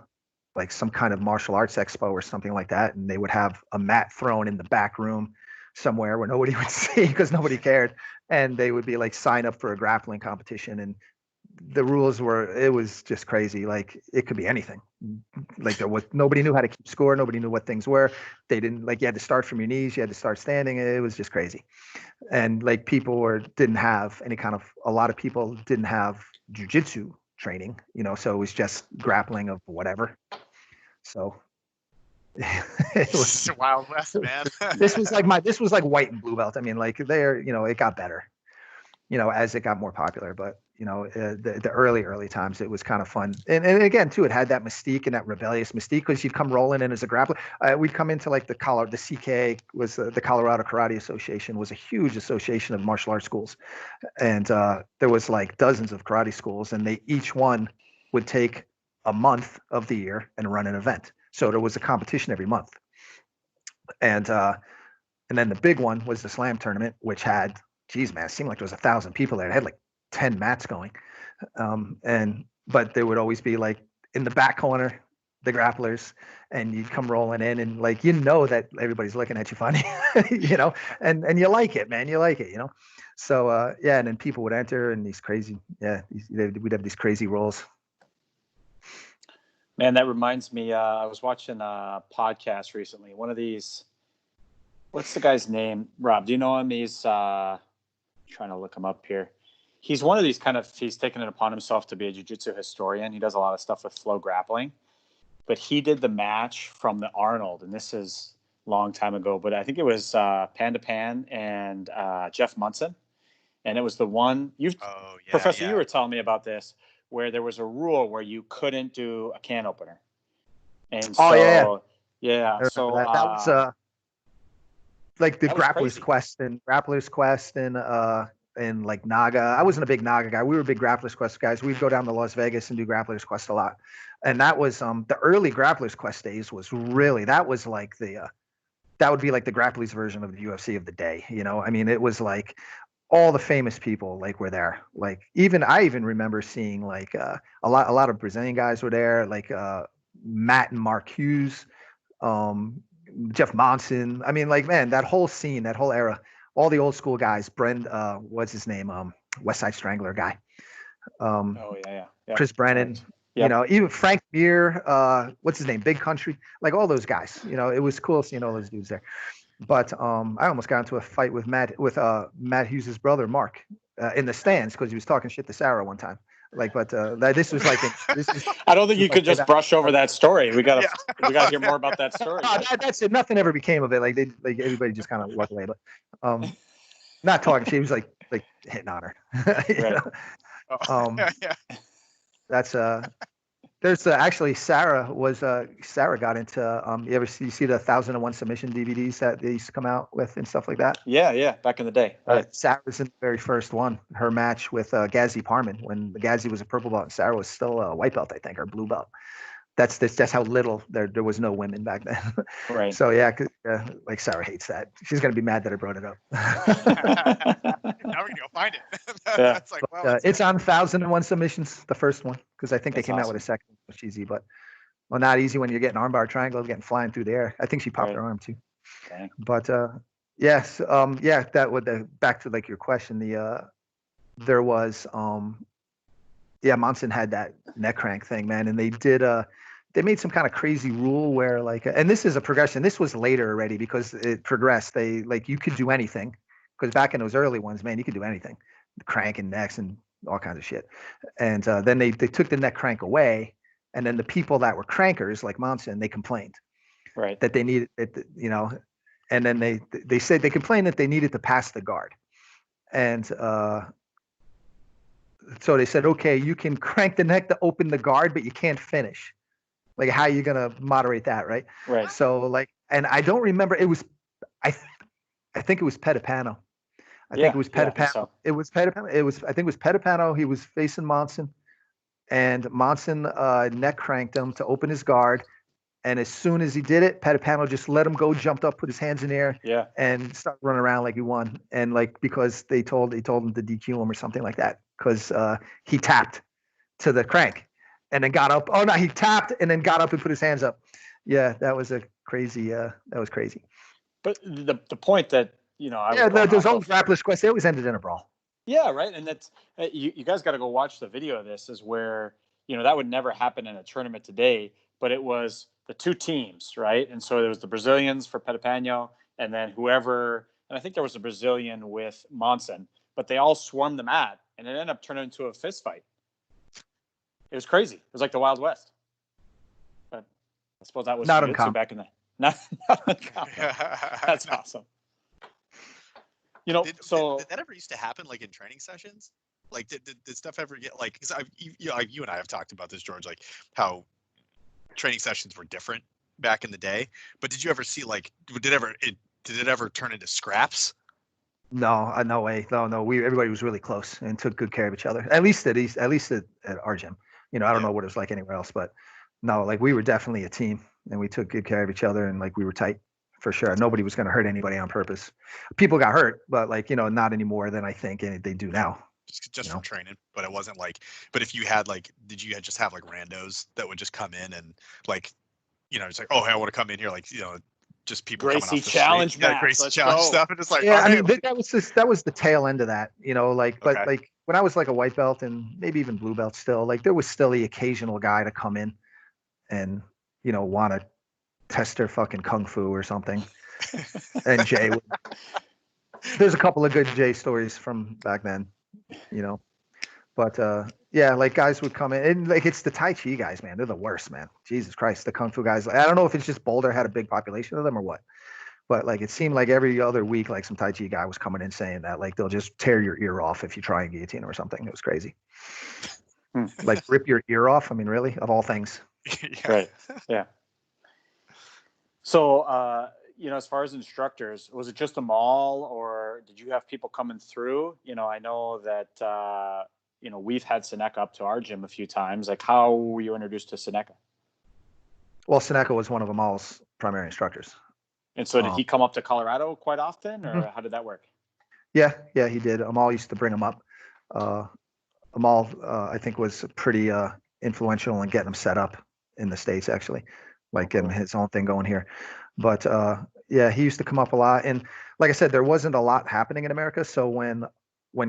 like some kind of martial arts expo or something like that, and they would have a mat thrown in the back room somewhere where nobody would see because nobody cared, and they would be like sign up for a grappling competition, and the rules were, it was just crazy. Like it could be anything. Like there was, nobody knew how to keep score, nobody knew what things were. They didn't, like, you had to start from your knees, you had to start standing. It was just crazy. And like people didn't have any kind of, a lot of people didn't have jujitsu training, you know, so it was just grappling of whatever. So it was Wild West, man. this was like white and blue belt. I mean, like there, you know, it got better, you know, as it got more popular. But you know, the early times, it was kind of fun. And again, too, it had that mystique and that rebellious mystique because you'd come rolling in as a grappler. We'd come into like the CK was the Colorado Karate Association, was a huge association of martial arts schools, and there was like dozens of karate schools, and they each one would take a month of the year and run an event. So there was a competition every month, and then the big one was the slam tournament, which had, geez, man, it seemed like there was 1,000 people there. It had like 10 mats going. But there would always be like in the back corner, the grapplers, and you'd come rolling in and like, you know, that everybody's looking at you funny, you know, and you like it, man. You like it, you know? So, yeah. And then people would enter and these crazy, we'd have these crazy rolls. Man, that reminds me, I was watching a podcast recently. One of these, what's the guy's name? Rob, do you know him? He's trying to look him up here. He's one of these he's taken it upon himself to be a jiu-jitsu historian. He does a lot of stuff with flow grappling. But he did the match from the Arnold, and this is a long time ago, but I think it was Panda Pan and Jeff Munson. And it was the one, Professor, you were telling me about this, where there was a rule where you couldn't do a can opener. And so, yeah. So that was like the Grappler's Quest and like Naga. I wasn't a big Naga guy. We were big Grappler's Quest guys. We'd go down to Las Vegas and do Grappler's Quest a lot. And that was the early Grappler's Quest days was really, that was like that would be like the Grapplers version of the UFC of the day. You know, I mean, it was like all the famous people like were there. Like I even remember seeing like a lot of Brazilian guys were there, like Matt and Mark Hughes, Jeff Monson. I mean, like, man, that whole scene, that whole era, all the old school guys, what's his name? West Side Strangler guy. Chris Brennan, right. You know, even Frank Mir, what's his name? Big Country, like all those guys, you know, it was cool seeing all those dudes there. But I almost got into a fight with Matt Hughes' brother, Mark, in the stands because he was talking shit to Sarah one time. Like, but this was like, I don't think you could just brush over that story. We gotta hear more about that story. That's it. Nothing ever became of it. Like everybody just kind of walked away. But not talking. She was like hitting on her. That's there's actually Sarah got into you see the 1001 submission DVDs that they used to come out with and stuff like that? Yeah, back in the day. Right. Sarah's in the very first one. Her match with Ghazi Parman when Ghazi was a purple belt and Sarah was still a white belt, I think, or blue belt. That's how little there was no women back then. Right. So like Sarah hates that. She's gonna be mad that I brought it up. Now we're gonna go find it. That's like, well, it's on 1001 submissions, the first one, because I think they came out with a second, which is easy, but not easy when you're getting armbar triangle, getting flying through the air. I think she popped her arm too. Okay. But yes, that would back to like your question. There was Monson had that neck crank thing, man, and they made some kind of crazy rule where like, and this is a progression. This was later already because it progressed. They like you could do anything because back in those early ones, man, you could do anything, crank and necks and all kinds of shit. And then they took the neck crank away, and then the people that were crankers like Monson, they complained, right, that they needed it, you know, and then they said they complained that they needed to pass the guard, and so they said, okay, you can crank the neck to open the guard, but you can't finish. Like, how are you gonna moderate that, right? Right. So like, and I don't remember. It was, I think it was Petapano. I think it was Petapano. So. It was Petapano. I think it was Petapano. He was facing Monson, and Monson neck cranked him to open his guard. And as soon as he did it, Petapano just let him go, jumped up, put his hands in the air, and started running around like he won. And like because they told him to DQ him or something like that because he tapped to the crank. and then got up. Oh no, he tapped and then got up and put his hands up. Yeah, that was a crazy. That was crazy. But the point that I was Yeah, going those off old of, grapplers quests, they always ended in a brawl. yeah, right. And that's you guys got to go watch the video of this. Is where that would never happen in a tournament today. But it was the two teams, right? And so there was the Brazilians for Petapano, and then whoever, and I think there was a Brazilian with Monson, but they all swarmed the mat, and it ended up turning into a fist fight. It was crazy. It was like the Wild West. But I suppose that was Not jiu-jitsu uncommon. back in the not uncommon. That's awesome. Did that ever used to happen, like in training sessions? Like, did stuff ever get like? Because you and I have talked about this, George, like how training sessions were different back in the day. But did you ever see like did it ever turn into scraps? No, no way. No. Everybody was really close and took good care of each other. At least at our gym. I don't know what it was like anywhere else, but no, like we were definitely a team and we took good care of each other and like we were tight for sure. Nobody was going to hurt anybody on purpose. People got hurt, but like not any more than I think they do now. Just from training, but it wasn't like. But if you had like, did you just have like randos that would just come in and like, it's like, oh, hey, I want to come in here, like just people Gracie coming off the challenge street, match. Gracie Let's challenge go. stuff, and just like, yeah, okay, I mean that was the tail end of that, but Okay. like when I was like a white belt and maybe even blue belt still, like there was still the occasional guy to come in and want to test their fucking kung fu or something. And Jay would, there's a couple of good Jay stories from back then, but yeah, like guys would come in and like it's the Tai Chi guys, man. They're the worst, man. Jesus Christ, the kung fu guys. I don't know if it's just Boulder had a big population of them or what, but like it seemed like every other week, like some Tai Chi guy was coming in saying that like they'll just tear your ear off if you try and guillotine or something. It was crazy. Like rip your ear off. I mean, really, of all things. Yeah. Right. Yeah. So, as far as instructors, was it just a mall or did you have people coming through? I know that, we've had Seneca up to our gym a few times. Like, how were you introduced to Seneca? Well, Seneca was one of Amal's primary instructors. And so did he come up to Colorado quite often or how did that work? Yeah, he did. Amal used to bring him up. Amal, I think, was pretty influential in getting him set up in the States, actually, like getting his own thing going here. But yeah, he used to come up a lot. And like I said, there wasn't a lot happening in America. So when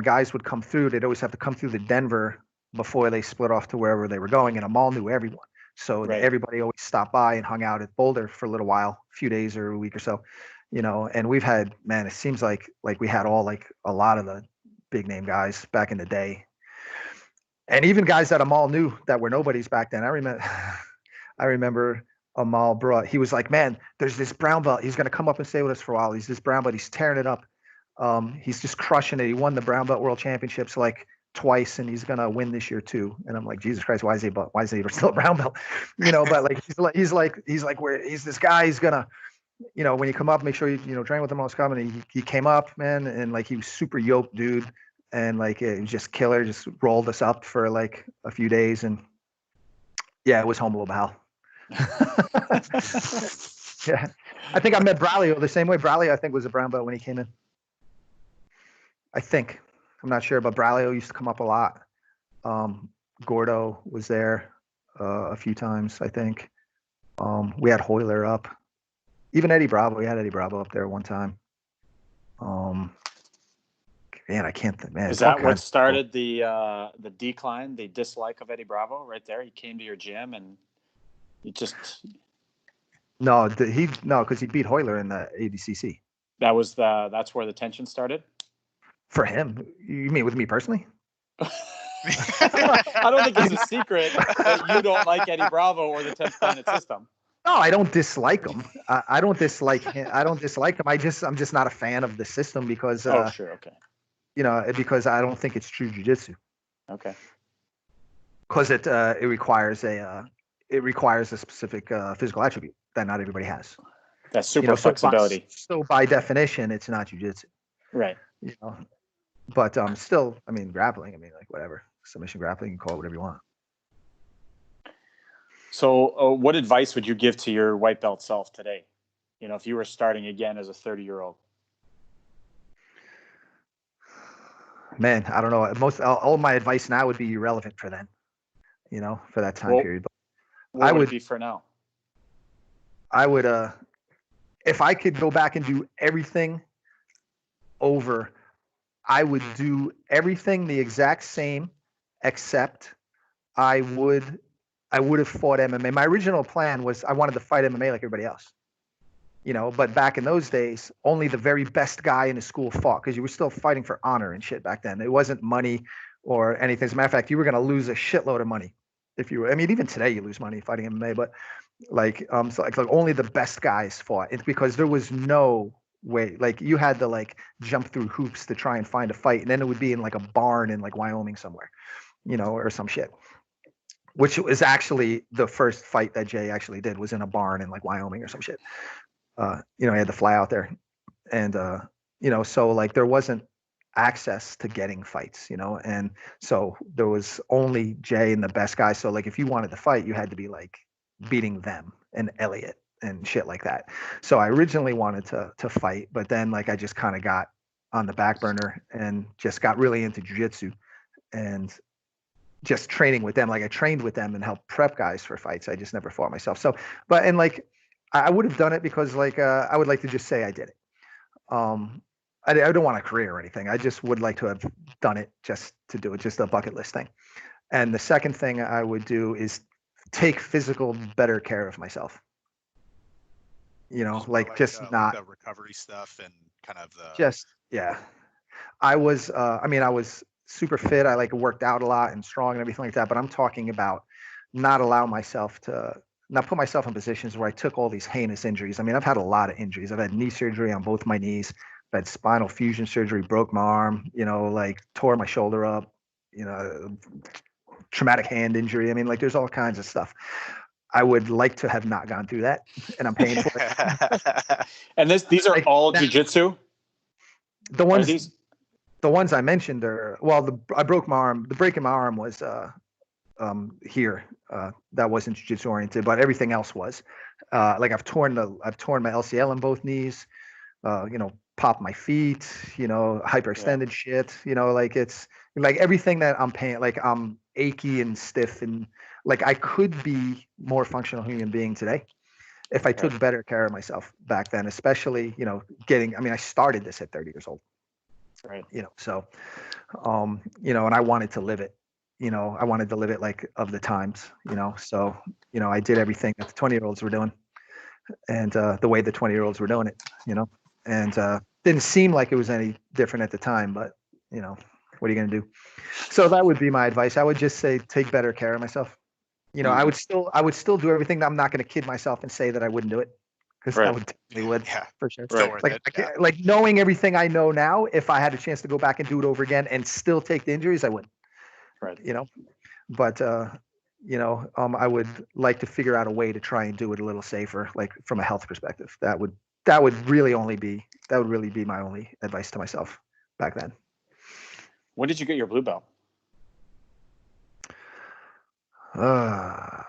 guys would come through, they'd always have to come through the Denver before they split off to wherever they were going. And Amal knew everyone. So everybody always stopped by and hung out at Boulder for a little while, a few days or a week or so, and we've had, man, it seems like we had all like a lot of the big name guys back in the day. And even guys that Amal knew that were nobodies back then. I remember Amal he was like, man, there's this brown belt. He's going to come up and stay with us for a while. He's this brown belt. He's tearing it up. He's just crushing it. He won the brown belt world championships like twice, and he's going to win this year too. And I'm like, Jesus Christ, why is he still a brown belt? But like, he's like, he's this guy. He's going to, when you come up, make sure you train with him on coming. He came up, man. And like, he was super yoked dude. And like, it was just killer, just rolled us up for like a few days. And yeah, it was home of Bal. Yeah. I think I met Braulio the same way. Braulio, I think, was a brown belt when he came in. I think. I'm not sure, but Braulio used to come up a lot. Gordo was there a few times, I think. We had Hoyler up. Even Eddie Bravo. We had Eddie Bravo up there one time. Man, I can't think. Man, is that what started the decline, the dislike of Eddie Bravo? Right there, he came to your gym and he just. No, because he beat Hoyler in the ADCC. That's where the tension started. For him, you mean with me personally? I don't think it's a secret that you don't like Eddie Bravo or the 10th Planet System. No, I don't dislike him. I don't dislike him. I'm just not a fan of the system because. Sure, okay. Because I don't think it's true jiu-jitsu. Okay. Because it requires a specific physical attribute that not everybody has. That's super flexibility. So by definition, it's not jiu-jitsu. Right. But still, I mean, grappling. I mean, like whatever submission grappling, you can call it whatever you want. So, what advice would you give to your white belt self today? If you were starting again as a 30-year-old. Man, I don't know. All my advice now would be irrelevant for then. for that time Well, period. But what I would would, it be for now? I would, if I could go back and do everything over, I would do everything the exact same, except I would have fought MMA. My original plan was I wanted to fight MMA like everybody else. But back in those days, only the very best guy in the school fought, because you were still fighting for honor and shit back then. It wasn't money or anything. As a matter of fact, you were going to lose a shitload of money if you were. I mean, even today you lose money fighting MMA, but so like only the best guys fought. It's because there was no way. Like you had to like jump through hoops to try and find a fight, and then it would be in like a barn in like Wyoming somewhere, or some shit. Which was actually the first fight that Jay actually did, was in a barn in like Wyoming or some shit. He had to fly out there, and so like there wasn't access to getting fights, and so there was only Jay and the best guy. So like if you wanted to fight, you had to be like beating them and Elliot and shit like that. So I originally wanted to fight, but then like I just kind of got on the back burner and just got really into jiu-jitsu and just training with them. Like I trained with them and helped prep guys for fights. I just never fought myself. So, and like I would have done it because like I would like to just say I did it. I don't want a career or anything. I just would like to have done it just to do it, just a bucket list thing. And the second thing I would do is take physical better care of myself. Just not the recovery stuff and kind of the just yeah. I was super fit. I like worked out a lot and strong and everything like that. But I'm talking about not allow myself to not put myself in positions where I took all these heinous injuries. I mean, I've had a lot of injuries. I've had knee surgery on both my knees. I've had spinal fusion surgery, broke my arm, like tore my shoulder up, traumatic hand injury. I mean, like there's all kinds of stuff. I would like to have not gone through that, and I'm paying for it. And these are like, all jiu-jitsu? The ones I mentioned are, well, I broke my arm. The break in my arm was here. That wasn't jiu-jitsu oriented, but everything else was. Like I've torn my LCL in both knees. Popped my feet. Hyperextended shit. Like it's like everything that I'm paying. Like I'm achy and stiff, and like I could be more functional human being today if I took better care of myself back then. Especially, I started this at 30 years old. Right. So, and I wanted to live it. I wanted to live it like of the times. So, I did everything that the 20-year-olds were doing, and the way the 20-year-olds were doing it. And didn't seem like it was any different at the time, but what are you gonna do? So that would be my advice. I would just say take better care of myself. I would still do everything. I'm not gonna kid myself and say that I wouldn't do it, because I would definitely would, for sure. Like knowing everything I know now, if I had a chance to go back and do it over again and still take the injuries, I would. Right. But I would like to figure out a way to try and do it a little safer, like from a health perspective. That would really be my only advice to myself back then. When did you get your blue belt? I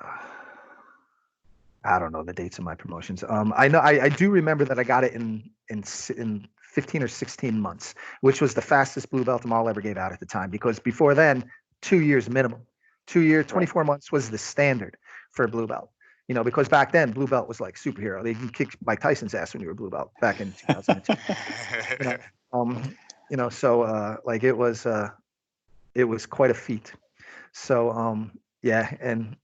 don't know the dates of my promotions. I know I do remember that I got it in 15 or 16 months, which was the fastest blue belt Amal ever gave out at the time. Because before then, 2 years minimum. 2 years, 24 months was the standard for a blue belt. Because back then blue belt was like superhero. They kicked Mike Tyson's ass when you were blue belt back in 2002. So like it was quite a feat. So and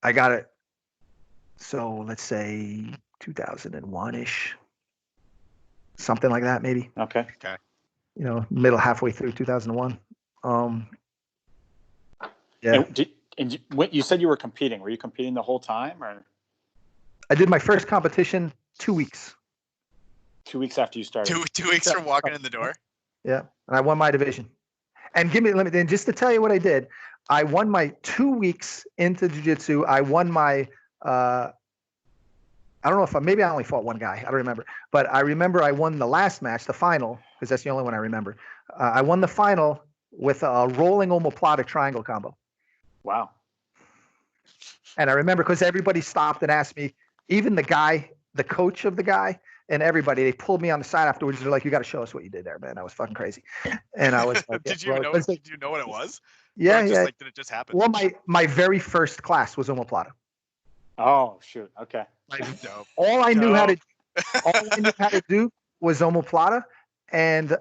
I got it. So let's say 2001-ish, something like that, maybe. Okay. Middle halfway through 2001. Yeah. And you said you were competing. Were you competing the whole time, or? I did my first competition 2 weeks. 2 weeks after you started. Two weeks from walking in the door. Yeah, and I won my division. And and just to tell you what I did, I won my 2 weeks into jiu-jitsu. I won my I don't know maybe I only fought one guy. I don't remember. But I remember I won the last match, the final, because that's the only one I remember. I won the final with a rolling omoplata triangle combo. Wow. And I remember because everybody stopped and asked me, even the guy, the coach of the guy, and everybody, they pulled me on the side afterwards. They're like, "You got to show us what you did there, man. That was fucking crazy." And I was like, Did you know what it was? Yeah, or just yeah. like did it just happen? Well, my very first class was omoplata. Oh shoot. Okay. Like Dope. all I knew how to Dope. all I knew how to do was omoplata and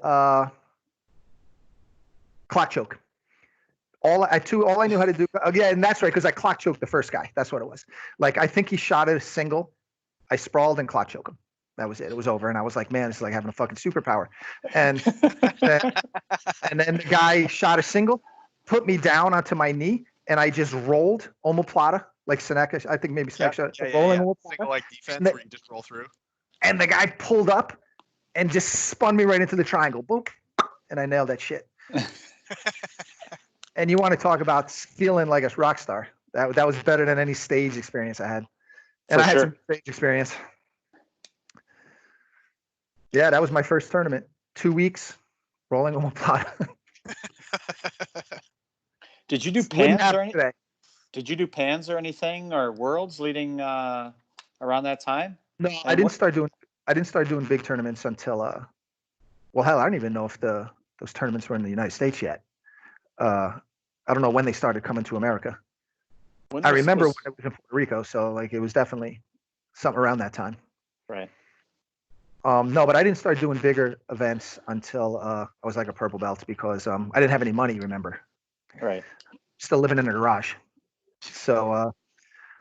clock choke. All I knew how to do. Oh, yeah, and that's right, because I clock choked the first guy. That's what it was. Like I think he shot a single. I sprawled and clock choked him. That was it. It was over, and I was like, man, it's like having a fucking superpower. And then, and then the guy shot a single, put me down onto my knee, and I just rolled omoplata like Seneca. I think maybe Seneca shot rolling omoplata. Single like defense And the, where you just roll through. and the guy pulled up and just spun me right into the triangle. Boom, and I nailed that shit. And you want to talk about feeling like a rock star? That was better than any stage experience I had. And For I had sure. some stage experience. Yeah, that was my first tournament. 2 weeks rolling omoplata. Did you do Wouldn't pans or happen anything? today. Did you do pans or anything or worlds leading around that time? No, I didn't start doing big tournaments until well, hell, I don't even know if those tournaments were in the United States yet. I don't know when they started coming to America. I remember when it was in Puerto Rico, so like it was definitely something around that time. Right. No, but I didn't start doing bigger events until I was like a purple belt because I didn't have any money. Remember? Right. Still living in a garage. So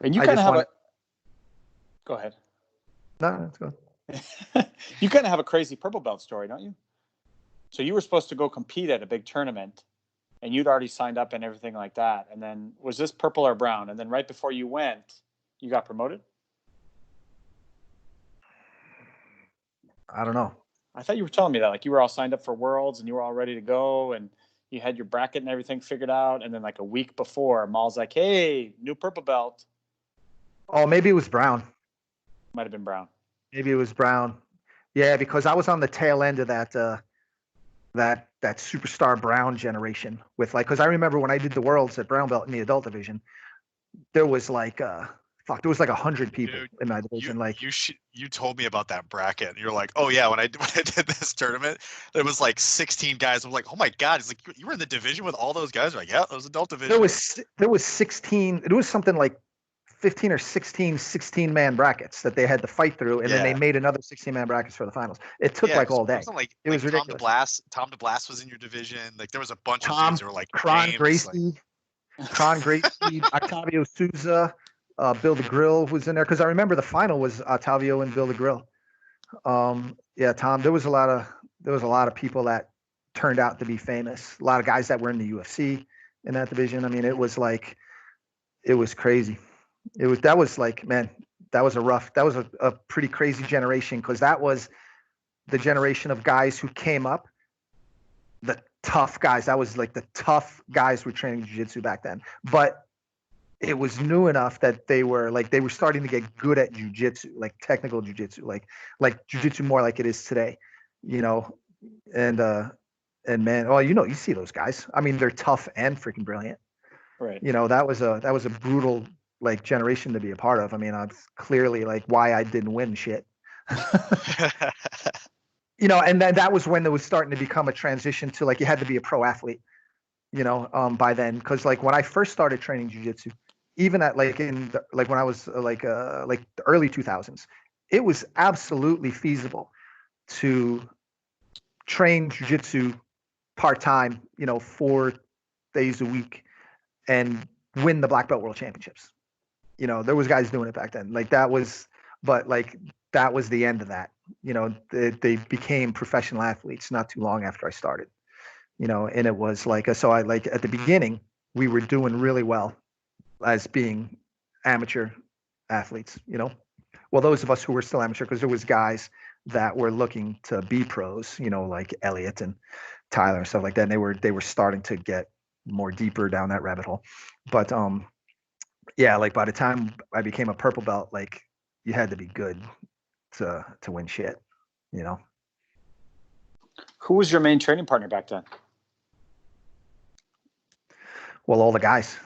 and you I kind of just have wanted. Go ahead. No, let's go. You kind of have a crazy purple belt story, don't you? So you were supposed to go compete at a big tournament, and you'd already signed up and everything like that. And then was this purple or brown? And then right before you went, you got promoted? I don't know. I thought you were telling me that, like you were all signed up for Worlds and you were all ready to go and you had your bracket and everything figured out. And then like a week before, Maul's like, hey, new purple belt. Oh, maybe it was brown. Might have been brown. Maybe it was brown. Yeah, because I was on the tail end of that that superstar brown generation with like, because I remember when I did the Worlds at brown belt in the adult division, there was like there was like 100 people in my division. You told me about that bracket. And you're like, oh yeah, when I did this tournament, there was like 16 guys. I'm like, oh my god, it's like you were in the division with all those guys. I'm like, yeah, it was adult division. There was 16. It was something like 15 or 16 man brackets that they had to fight through, and then they made another 16 man brackets for the finals. It took like all day. It was ridiculous. Tom DeBlas was in your division. Like there was a bunch of dudes who were like Cron James, Gracie, Octavio Souza, Bill the Grill was in there because I remember the final was Octavio and Bill the Grill. Yeah, Tom. There was a lot of people that turned out to be famous. A lot of guys that were in the UFC in that division. I mean, it was crazy. That was a pretty crazy generation because that was the generation of guys who came up, the tough guys. That was like the tough guys were training jiu-jitsu back then. But it was new enough that they were starting to get good at jiu-jitsu, like technical jiu-jitsu, like jiu-jitsu more like it is today, you know. And man, well, you see those guys. I mean, they're tough and freaking brilliant. Right. You know, that was a brutal like generation to be a part of. I mean, that's clearly like why I didn't win shit. You know, and then that was when it was starting to become a transition to like you had to be a pro athlete, you know, by then. Because like when I first started training jiu-jitsu, even at like when I was like the early 2000s, it was absolutely feasible to train jiu-jitsu part-time, you know, 4 days a week and win the black belt world championships. You know, there was guys doing it back then. Like that was the end of that. You know, they became professional athletes not too long after I started. You know, and it was like so I like at the beginning we were doing really well as being amateur athletes. You know, well those of us who were still amateur because there was guys that were looking to be pros. You know, like Elliot and Tyler and stuff like that. And they were starting to get more deeper down that rabbit hole. But yeah, like by the time I became a purple belt, like you had to be good to win shit, you know. Who was your main training partner back then? Well, all the guys,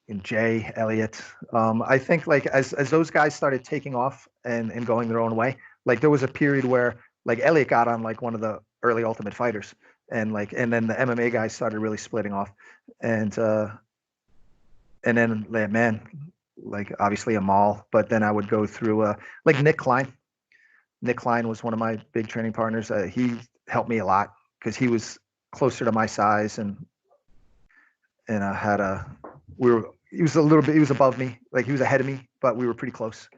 and Jay, Elliot. I think like as those guys started taking off and going their own way, like there was a period where like Elliot got on like one of the early Ultimate Fighters, and then the MMA guys started really splitting off, and then man, like obviously Amal, but then I would go through like Nick Klein. Nick Klein was one of my big training partners. He helped me a lot because he was closer to my size, and I had he was above me, like he was ahead of me, but we were pretty close.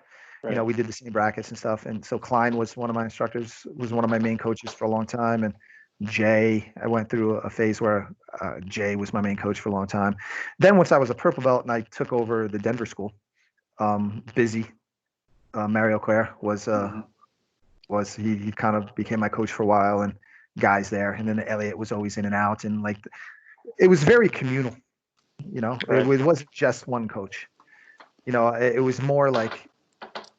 Right. We did the same brackets and stuff. And so Klein was one of my instructors, was one of my main coaches for a long time. And Jay, I went through a phase where Jay was my main coach for a long time. Then once I was a purple belt and I took over the Denver school, Busy, Mario Claire he kind of became my coach for a while, and guys there. And then Elliot was always in and out. And like, it was very communal, right. It wasn't just one coach, it was more like,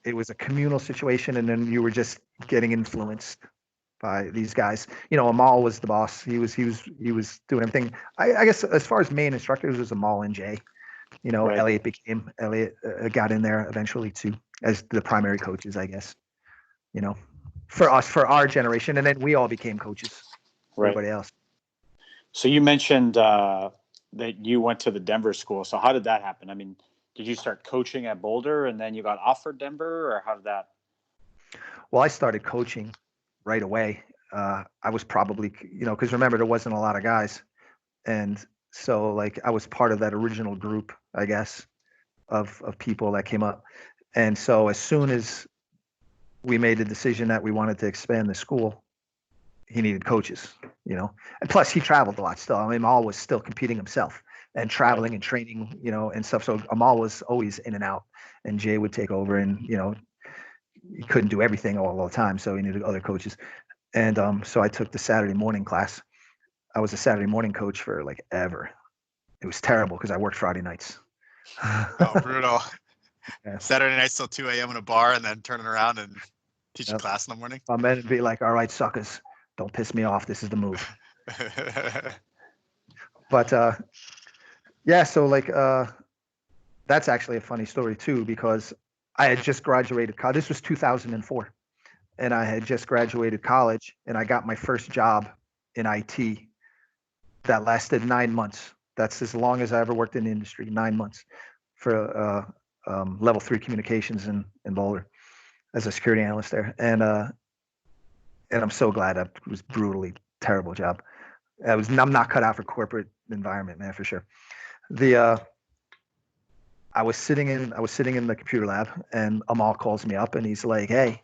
it was a communal situation, and then you were just getting influenced by these guys. Amal was the boss. He was doing everything. I guess as far as main instructors, it was Amal and Jay. Right. Elliot got in there eventually too as the primary coaches, I guess. For us, for our generation, and then we all became coaches. Right. Everybody else. So you mentioned that you went to the Denver school. So how did that happen? I mean, did you start coaching at Boulder and then you got offered Denver, or how did that? Well, I started coaching right away. I was probably, because remember, there wasn't a lot of guys. And so like I was part of that original group, I guess, of people that came up. And so as soon as we made the decision that we wanted to expand the school, he needed coaches, and plus he traveled a lot still. I mean, Amal was still competing himself and traveling and training, and stuff. So Amal was always in and out, and Jay would take over, and, he couldn't do everything all the time. So he needed other coaches. And so I took the Saturday morning class. I was a Saturday morning coach for like ever. It was terrible because I worked Friday nights. Oh, brutal. Yeah. Saturday nights till 2 a.m. in a bar, and then turning around and teaching class in the morning. My men would be like, all right, suckers, don't piss me off. This is the move. But so like that's actually a funny story too, because I had just graduated college. This was 2004, and I had just graduated college, and I got my first job in IT that lasted 9 months. That's as long as I ever worked in the industry, 9 months for level 3 communications in Boulder as a security analyst there. And I'm so glad. It was brutally terrible job. I'm not cut out for corporate environment, man, for sure. I was sitting in the computer lab, and Amal calls me up, and he's like, hey,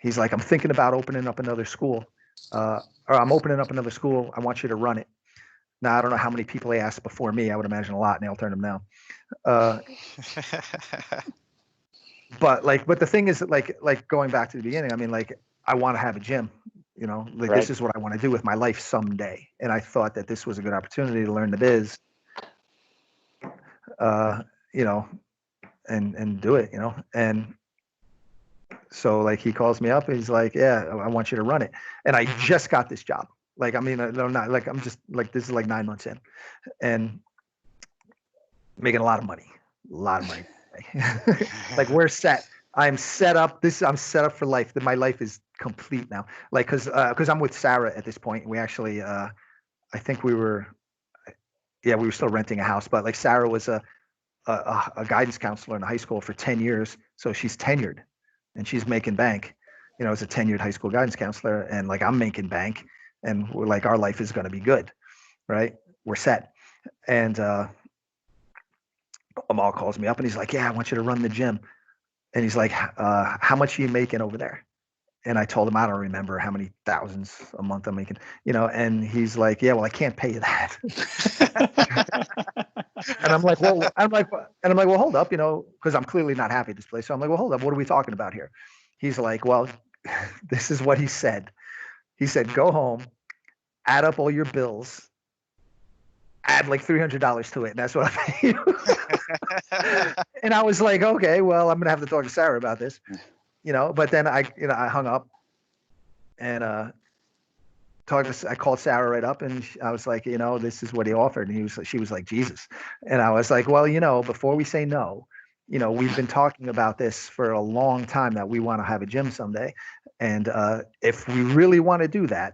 I'm thinking about opening up another school, or I'm opening up another school. I want you to run it. Now, I don't know how many people they asked before me. I would imagine a lot, and they'll turn them down. But the thing is, like going back to the beginning, I mean, like, I want to have a gym, right. This is what I want to do with my life someday. And I thought that this was a good opportunity to learn the biz, and do it, and so like he calls me up and he's like, yeah, I want you to run it. And I just got this job. Like, I mean, I'm not like, I'm just like, this is like 9 months in and making a lot of money. Like, we're set. I'm set up for life. That my life is complete now. Like, cause I'm with Sarah at this point. We actually, I think we were still renting a house, but like Sarah was a guidance counselor in high school for 10 years. So she's tenured and she's making bank, as a tenured high school guidance counselor. And like, I'm making bank, and we're like, our life is going to be good. Right. We're set. And, Amal calls me up and he's like, yeah, I want you to run the gym. And he's like, how much are you making over there? And I told him, I don't remember how many thousands a month I'm making, and he's like, yeah, well, I can't pay you that. And I'm like, well, hold up, because I'm clearly not happy at this place. So I'm like, well, hold up. What are we talking about here? He's like, well, this is what he said. He said, go home, add up all your bills, add like $300 to it, and that's what I pay you. And I was like, okay, well, I'm gonna have to talk to Sarah about this, But then I hung up, and I called Sarah right up, and I was like, this is what he offered, and she was like, Jesus, and I was like, well, before we say no, we've been talking about this for a long time that we want to have a gym someday, and if we really want to do that,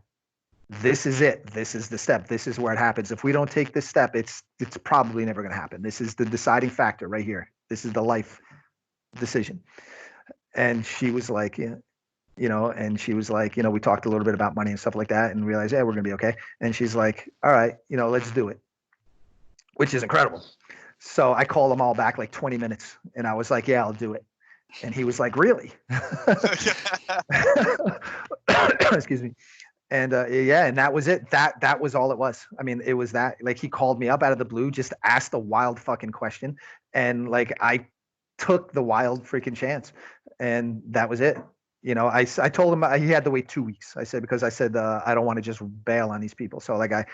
This is it. This is the step. This is where it happens. If we don't take this step, it's probably never going to happen. This is the deciding factor right here. This is the life decision. And she was like, yeah, and she was like, we talked a little bit about money and stuff like that and realized, yeah, we're going to be okay. And she's like, all right, let's do it, which is incredible. So I called them all back like 20 minutes and I was like, yeah, I'll do it. And he was like, really? Excuse me. And yeah, and that was it. That was all it was. I mean, it was that. Like, he called me up out of the blue, just asked a wild fucking question, and like I took the wild freaking chance, and that was it. I told him he had to wait 2 weeks. I said, because I said I don't want to just bail on these people. So like I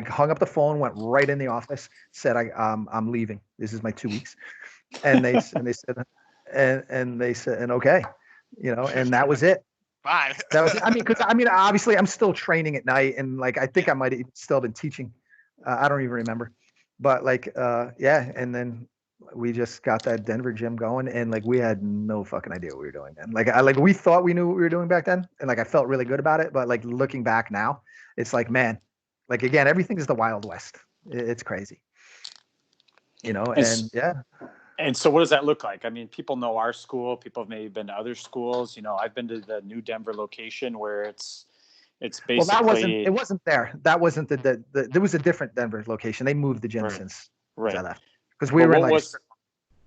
hung up the phone, went right in the office, said I'm leaving. This is my 2 weeks, and they said and okay, and that was it. Bye. That was, because obviously I'm still training at night, and like I think I might have still been teaching. I don't even remember, but like yeah, and then we just got that Denver gym going, and like we had no fucking idea what we were doing then. Like we thought we knew what we were doing back then, and like I felt really good about it, but like looking back now, it's like, man, like again, everything is the Wild West. It's crazy, and yeah. And so what does that look like? I mean, people know our school. People have maybe been to other schools. I've been to the new Denver location where it's basically. Well, it wasn't there. That wasn't there was a different Denver location. They moved the gym since I left. Because we were in like.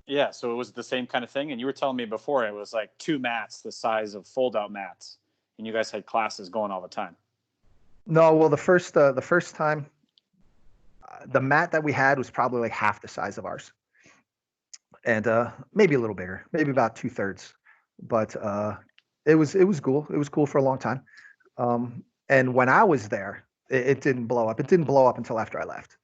Yeah, so it was the same kind of thing. And you were telling me before it was like 2 mats the size of fold-out mats. And you guys had classes going all the time. No, well, the first time, the mat that we had was probably like half the size of ours. And maybe a little bigger, maybe about 2/3, but it was cool. It was cool for a long time. And when I was there, it didn't blow up. It didn't blow up until after I left.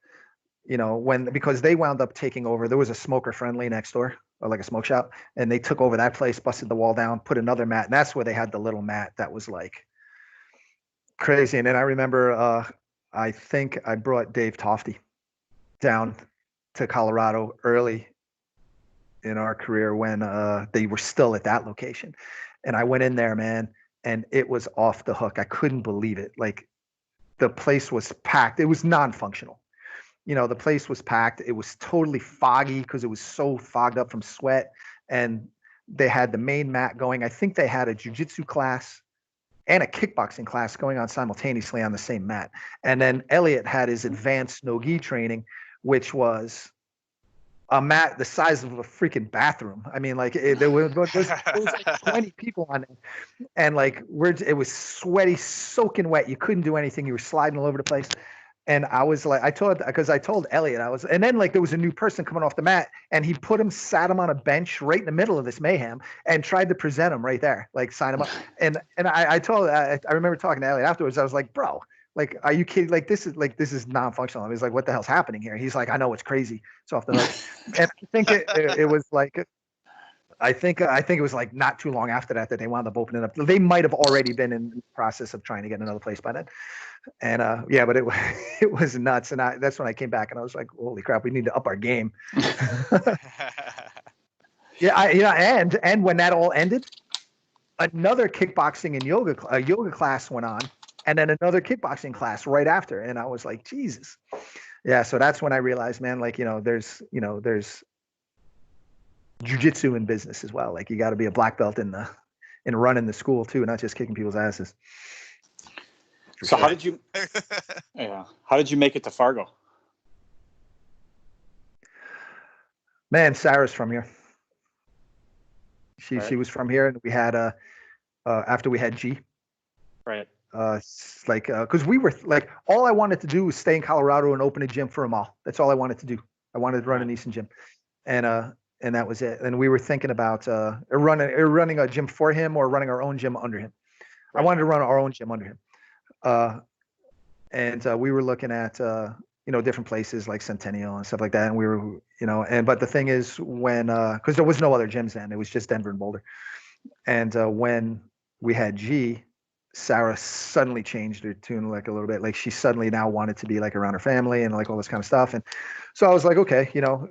Because they wound up taking over. There was a smoker friendly next door, or like a smoke shop, and they took over that place, busted the wall down, put another mat, and that's where they had the little mat that was like crazy. And then I remember, I think I brought Dave Tofty down to Colorado early in our career when they were still at that location, and I went in there, man, and it was off the hook. I couldn't believe it. Like, the place was packed. It was non-functional. The place was packed. It was totally foggy because it was so fogged up from sweat, and they had the main mat going. I think they had a jiu-jitsu class and a kickboxing class going on simultaneously on the same mat. And then Elliot had his advanced no-gi training, which was a mat the size of a freaking bathroom. I mean, like there was like 20 people on it, and like it was sweaty, soaking wet. You couldn't do anything. You were sliding all over the place. And I was like, I told Elliot, and then like there was a new person coming off the mat, and he sat him on a bench right in the middle of this mayhem and tried to present him right there, like sign him up. And I remember talking to Elliot afterwards. I was like, bro, like, are you kidding? Like, this is non-functional. I was like, what the hell's happening here? He's like, I know, it's crazy. It's off the hook. And I think it was like, I think it was like not too long after that they wound up opening up. They might have already been in the process of trying to get another place by then. And yeah, but it was nuts. And that's when I came back and I was like, holy crap, we need to up our game. Yeah, and when that all ended, another kickboxing and yoga class went on, and then another kickboxing class right after. And I was like, Jesus. Yeah, so that's when I realized, man, like, there's jiu-jitsu in business as well. Like, you got to be a black belt in running the school too, not just kicking people's asses. So how did you make it to Fargo? Man, Sarah's from here. She was from here, and we had after we had G. Right. Because we were like, all I wanted to do was stay in Colorado and open a gym for Amal. That's all I wanted to do. I wanted to run an Easton gym, and that was it. And we were thinking about running a gym for him or running our own gym under him. Right. I wanted to run our own gym under him. And we were looking at different places like Centennial and stuff like that, and we were but the thing is, when because there was no other gyms then, it was just Denver and Boulder. And when we had G, Sarah suddenly changed her tune like a little bit. Like, she suddenly now wanted to be like around her family and like all this kind of stuff. And so I was like, okay,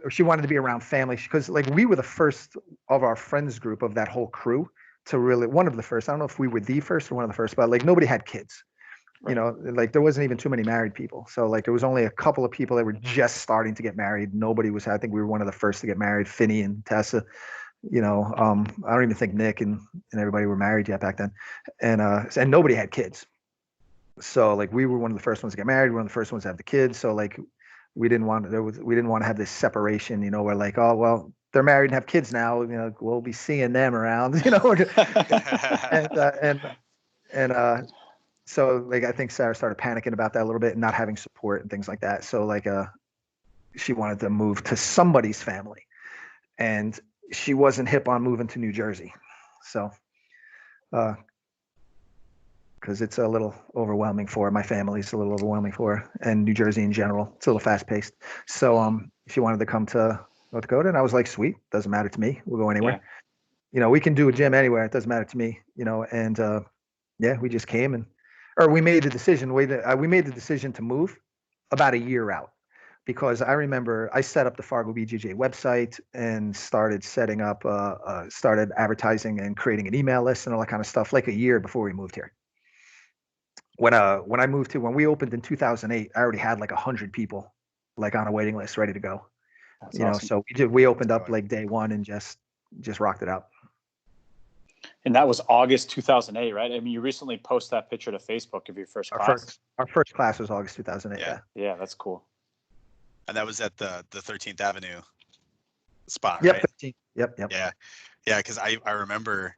she wanted to be around family because like we were the first of our friends group of that whole crew to really, one of the first, I don't know if we were the first or one of the first, but like nobody had kids. You know, like there wasn't even too many married people. So like there was only a couple of people that were just starting to get married. Nobody was, I think we were one of the first to get married, Finney and Tessa. You know, I don't even think Nick and everybody were married yet back then. And nobody had kids. So like we were one of the first ones to get married, one of the first ones to have the kids. So like we didn't want to have this separation, you know, where like, oh well, they're married and have kids now, you know, we'll be seeing them around, you know. and so like I think Sarah started panicking about that a little bit and not having support and things like that. So like she wanted to move to somebody's family, and she wasn't hip on moving to New Jersey. So because it's a little overwhelming for her. My family's a little overwhelming for her, and New Jersey in general. It's a little fast paced. So she wanted to come to North Dakota, and I was like, sweet, doesn't matter to me. We'll go anywhere. Yeah. You know, we can do a gym anywhere. It doesn't matter to me. You know, and yeah, we just came we made the decision. We made the decision to move about a year out, because I remember I set up the Fargo BJJ website and started setting up, started advertising and creating an email list and all that kind of stuff like a year before we moved here. When when we opened in 2008, I already had like 100 people like on a waiting list ready to go. That's awesome. So we opened up like day one and just rocked it out. And that was August 2008, right? I mean, you recently posted that picture to Facebook of your first class. Our first class was August 2008. Yeah, that's cool. And that was at the 13th Avenue spot, yep, right? 13th. Yep. Yeah, because I remember,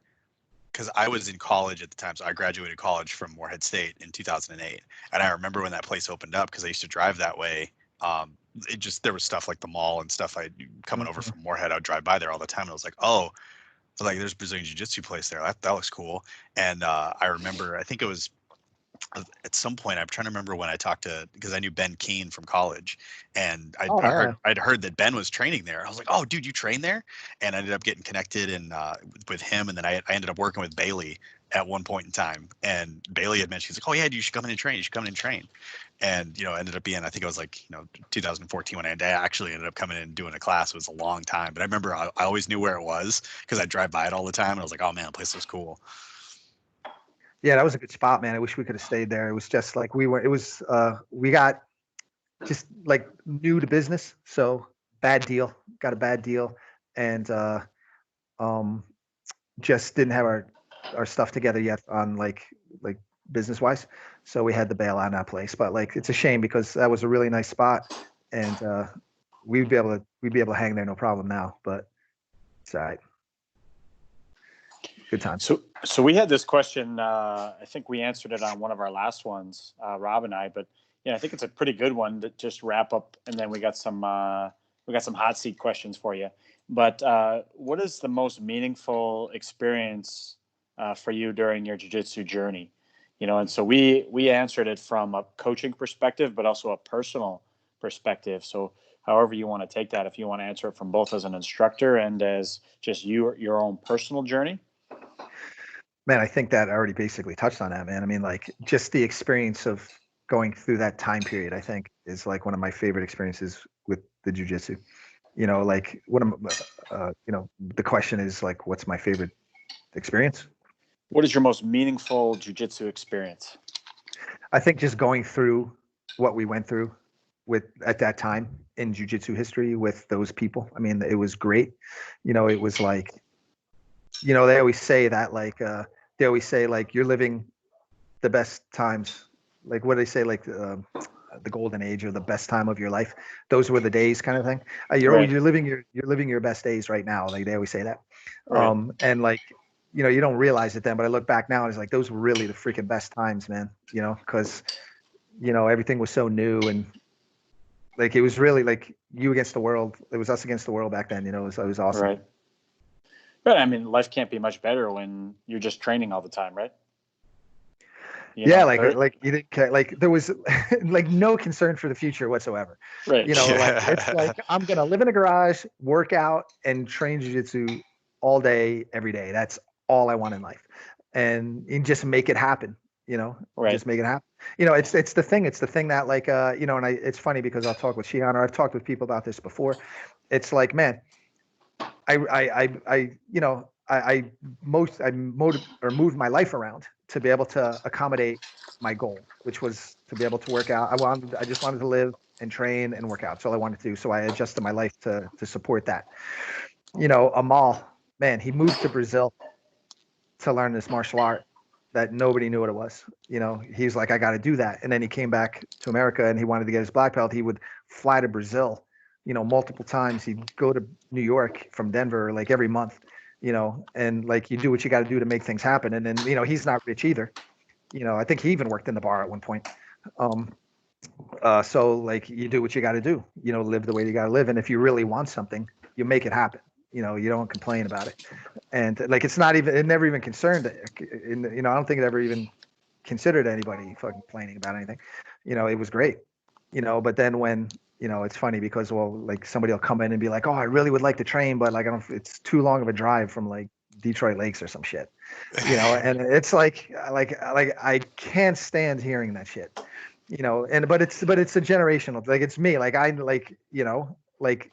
because I was in college at the time, so I graduated college from Morehead State in 2008, and I remember when that place opened up, because I used to drive that way. There was stuff like the mall and stuff. Coming over from Morehead, I would drive by there all the time, and I was like, oh, like there's Brazilian Jiu-Jitsu place there. That looks cool. And I remember, I think it was at some point, I'm trying to remember when I talked because I knew Ben Keene from college, and I'd heard that Ben was training there. I was like, oh, dude, you train there? And I ended up getting connected with him, and then I ended up working with Bailey at one point in time. And Bailey had mentioned, he's like, oh yeah, you should come in and train. You should come in and train. And ended up being, I think it was like 2014 when I actually ended up coming in and doing a class. It was a long time, but I remember I always knew where it was because I drive by it all the time, and I was like, oh man, the place was cool. Yeah, that was a good spot, man. I wish we could have stayed there. It was just like we got just like new to business, so got a bad deal, and just didn't have our stuff together yet on like business wise, so we had to bail on that place. But like it's a shame because that was a really nice spot, and we'd be able to hang there no problem now, but it's all right. Good time. So we had this question. I think we answered it on one of our last ones, Rob and I. But yeah, I think it's a pretty good one to just wrap up, and then we got some hot seat questions for you. But what is the most meaningful experience for you during your jiu-jitsu journey? And so we answered it from a coaching perspective, but also a personal perspective. So however you want to take that, if you want to answer it from both as an instructor and as just your own personal journey. Man, I think that I already basically touched on that, man. I mean, like just the experience of going through that time period, I think is like one of my favorite experiences with the jiu-jitsu. Like the question is like, what's my favorite experience? What is your most meaningful jiu-jitsu experience? I think just going through what we went through at that time in jiu-jitsu history with those people. I mean, it was great. It was like, they always say that like you're living the best times. Like what do they say? Like the golden age or the best time of your life. Those were the days, kind of thing. You're living your best days right now. Like they always say that. Right. And like, you don't realize it then, but I look back now and it's like, those were really the freaking best times, man. Because, everything was so new and like, it was really like you against the world. It was us against the world back then, it was awesome. Right. But I mean, life can't be much better when you're just training all the time, right? Like you didn't care. Like there was like no concern for the future whatsoever. Right. Like it's like I'm gonna live in a garage, work out, and train jiu-jitsu all day, every day. That's all I want in life, and just make it happen. Right. Just make it happen. It's the thing. It's the thing that like and it's funny because I'll talk with Shihan, or I've talked with people about this before. It's like, man, I I moved my life around to be able to accommodate my goal, which was to be able to work out. I just wanted to live and train and work out. That's all I wanted to do. So I adjusted my life to support that. You know, Amal, man, he moved to Brazil to learn this martial art that nobody knew what it was. You know, he's like, I got to do that. And then he came back to America and he wanted to get his black belt. He would fly to Brazil, you know, multiple times. He'd go to New York from Denver like every month, you know, and like you do what you got to do to make things happen. And then, you know, he's not rich either. You know, I think he even worked in the bar at one point. So like you do what you got to do, you know, live the way you got to live. And if you really want something, you make it happen. You know, you don't complain about it. And like, it never even concerned, you know, I don't think it ever even considered anybody fucking complaining about anything. You know, it was great, you know, but then when, you know, it's funny because, well, like somebody will come in and be like, oh, I really would like to train, but like, it's too long of a drive from like Detroit Lakes or some shit, you know, and it's like I can't stand hearing that shit, you know, but it's a generational, like it's me, like I like, you know, like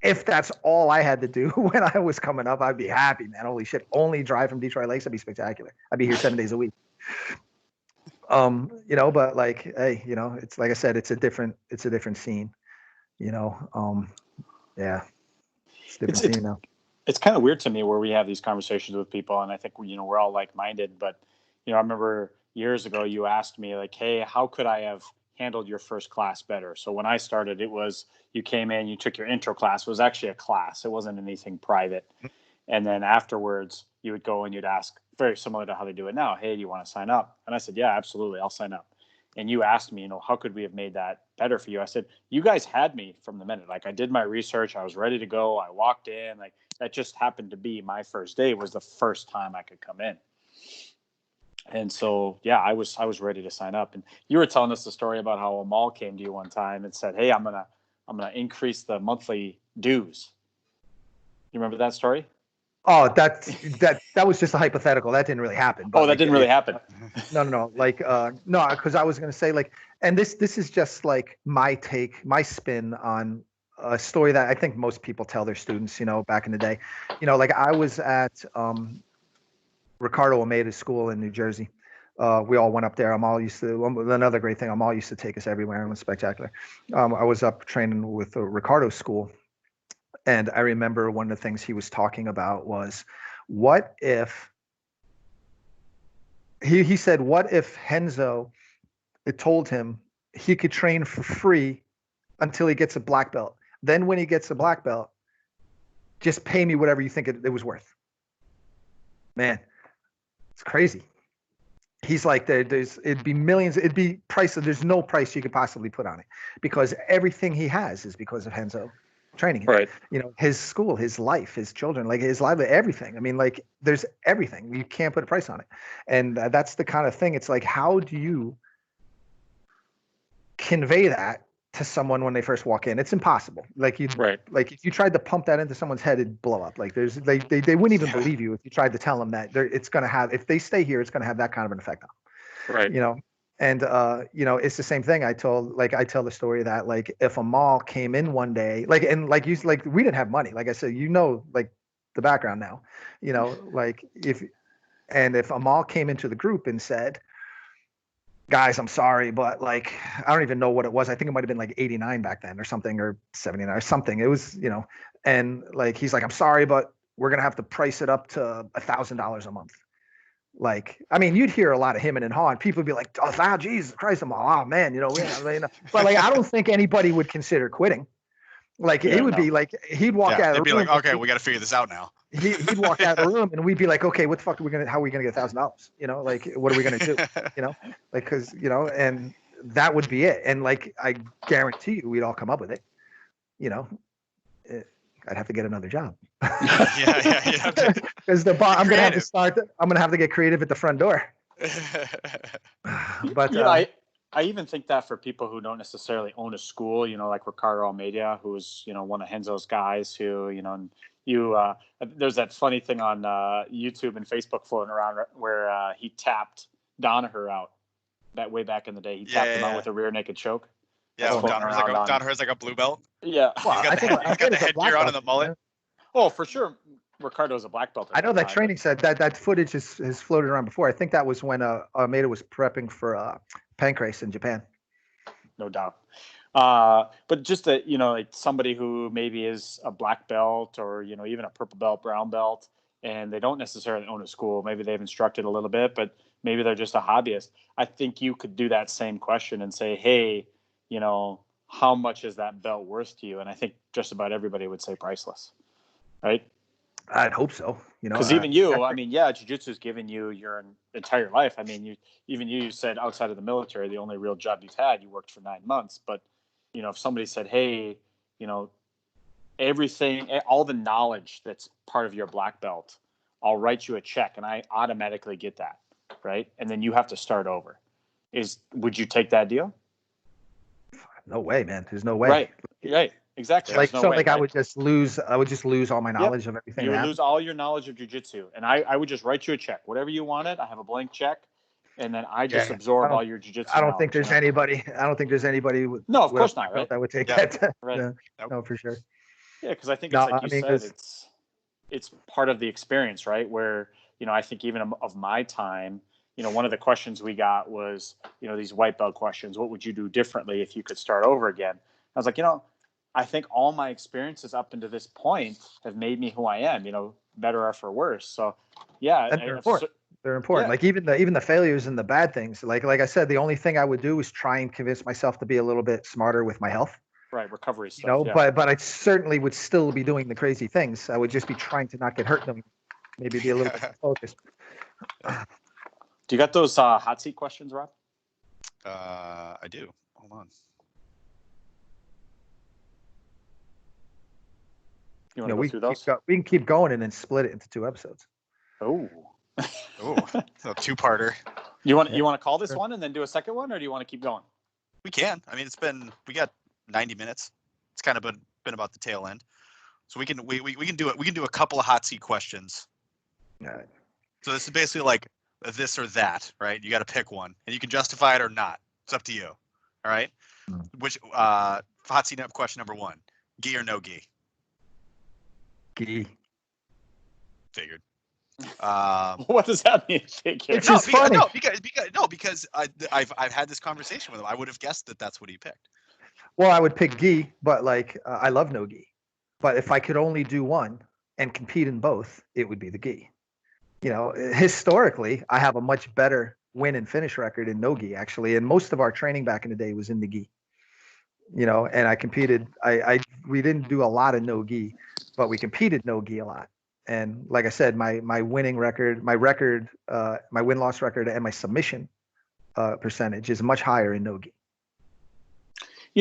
if that's all I had to do when I was coming up, I'd be happy, man. Holy shit. Only drive from Detroit Lakes, that'd be spectacular. I'd be here 7 days a week. You know, but like, hey, you know, it's like I said, it's a different scene, you know. Yeah. It's a different scene now. It's kind of weird to me where we have these conversations with people and I think, you know, we're all like-minded, but, you know, I remember years ago you asked me like, hey, how could I have handled your first class better? So when I started, it was you came in, you took your intro class. It was actually a class. It wasn't anything private. And then afterwards, you would go and you'd ask, very similar to how they do it now, hey, do you want to sign up? And I said, yeah, absolutely, I'll sign up. And you asked me, you know, how could we have made that better for you? I said, you guys had me from the minute. Like I did my research. I was ready to go. I walked in. Like that just happened to be my first day was the first time I could come in. And so, yeah, I was ready to sign up. And you were telling us the story about how Amal came to you one time and said, hey, I'm gonna increase the monthly dues. You remember that story? Oh, that was just a hypothetical. That didn't really happen. But that didn't really happen. No. Like, no, because I was gonna say like, and this is just like my spin on a story that I think most people tell their students. You know, back in the day, you know, like I was at Ricardo Almeida's school in New Jersey. We all went up there. Another great thing, Amal used to take us everywhere and it was spectacular. I was up training with Ricardo's school. And I remember one of the things he was talking about was, what if, he said, what if Henzo it told him he could train for free until he gets a black belt. Then when he gets a black belt, just pay me whatever you think it was worth. Man, it's crazy. He's like, it'd be millions, it'd be price. There's no price you could possibly put on it because everything he has is because of Henzo training him. Right. You know, his school, his life, his children, like his livelihood, everything. I mean, like there's everything. You can't put a price on it. And that's the kind of thing. It's like, how do you convey that to someone when they first walk in? It's impossible. Like like if you tried to pump that into someone's head, it'd blow up. Like they wouldn't even believe you if you tried to tell them that it's going to have, if they stay here, it's going to have that kind of an effect on them. Right. You know, and you know, it's the same thing. I tell the story that like if Amal came in one day, like, and like you, like we didn't have money. Like I said, you know, like the background now, you know, like if Amal came into the group and said, guys, I'm sorry, but like, I don't even know what it was. I think it might've been like 89 back then or something, or 79 or something. It was, you know, and like, he's like, I'm sorry, but we're going to have to price it up to $1,000 a month. Like, I mean, you'd hear a lot of him and Han. People would be like, oh, Jesus Christ, I'm all, oh man, you know, but like, I don't think anybody would consider quitting. Like it would be like, he'd walk out of the room. They'd be like, okay, we got to figure this out now. He'd walk out of the room and we'd be like, okay, what the fuck how are we going to get $1,000? You know, like, what are we going to do? You know, like, cause you know, and that would be it. And like, I guarantee you we'd all come up with it, you know. I'd have to get another job. Yeah. Because I'm gonna have to get creative at the front door. But yeah, I even think that for people who don't necessarily own a school, you know, like Ricardo Almeida, who's, you know, one of Henzo's guys who, you know, there's that funny thing on YouTube and Facebook floating around where he tapped Danaher out that way back in the day. He tapped him out with a rear naked choke. Yeah, Danaher's like a blue belt. Yeah. Well, he's got the headgear on and the mullet. Oh, for sure. Ricardo's a black belt. I know that training set that footage has floated around before. I think that was when Almeida was prepping for Pancrase in Japan. No doubt. But just that, like somebody who maybe is a black belt or, even a purple belt, brown belt, and they don't necessarily own a school. Maybe they've instructed a little bit, but maybe they're just a hobbyist. I think you could do that same question and say, hey, how much is that belt worth to you? And I think just about everybody would say priceless, right? I'd hope so. Because even you, jiu-jitsu's given you your entire life. I mean, you said outside of the military, the only real job you've had, you worked for 9 months. But, if somebody said, hey, everything, all the knowledge that's part of your black belt, I'll write you a check, and I automatically get that, right? And then you have to start over. Would you take that deal? No way, man. There's no way. Right. Exactly. I would just lose all my knowledge of everything. You would lose all your knowledge of jiu-jitsu, and I would just write you a check, whatever you wanted. I have a blank check, and then I just absorb all your jiu-jitsu. I don't think there's anybody. I don't think there's anybody. No, of course not. Right? That would take that. Right. No, for sure. Yeah, because I think it's like you said, it's part of the experience, right? Where I think even of my time, one of the questions we got was, these white belt questions. What would you do differently if you could start over again? I was like, I think all my experiences up into this point have made me who I am, better or for worse. So, yeah. And they're important. They're important. Yeah. Like even the failures and the bad things. Like I said, the only thing I would do is try and convince myself to be a little bit smarter with my health. Right, recovery stuff. But I certainly would still be doing the crazy things. I would just be trying to not get hurt. Maybe be a little bit more focused. Do you got those hot seat questions, Rob? I do. Hold on. You want to go through those? We can keep going and then split it into 2 episodes. Oh, so 2-parter. You want to call this one and then do a second one, or do you want to keep going? We can. I mean, we got 90 minutes. It's kind of been about the tail end, so we can do it. We can do a couple of hot seat questions. All right. So this is basically like this or that, right? You got to pick one, and you can justify it or not. It's up to you. All right. Which hot seat question number 1: gi or no gi? Gi. Figured. What does that mean? It's just funny. Because I've had this conversation with him. I would have guessed that that's what he picked. Well, I would pick gi, but I love no gi. But if I could only do one and compete in both, it would be the gi. Historically, I have a much better win and finish record in no gi actually, and most of our training back in the day was in the gi. And I competed. We didn't do a lot of no gi, but we competed no gi a lot. And like I said, my winning record, my win-loss record, and my submission percentage is much higher in no gi.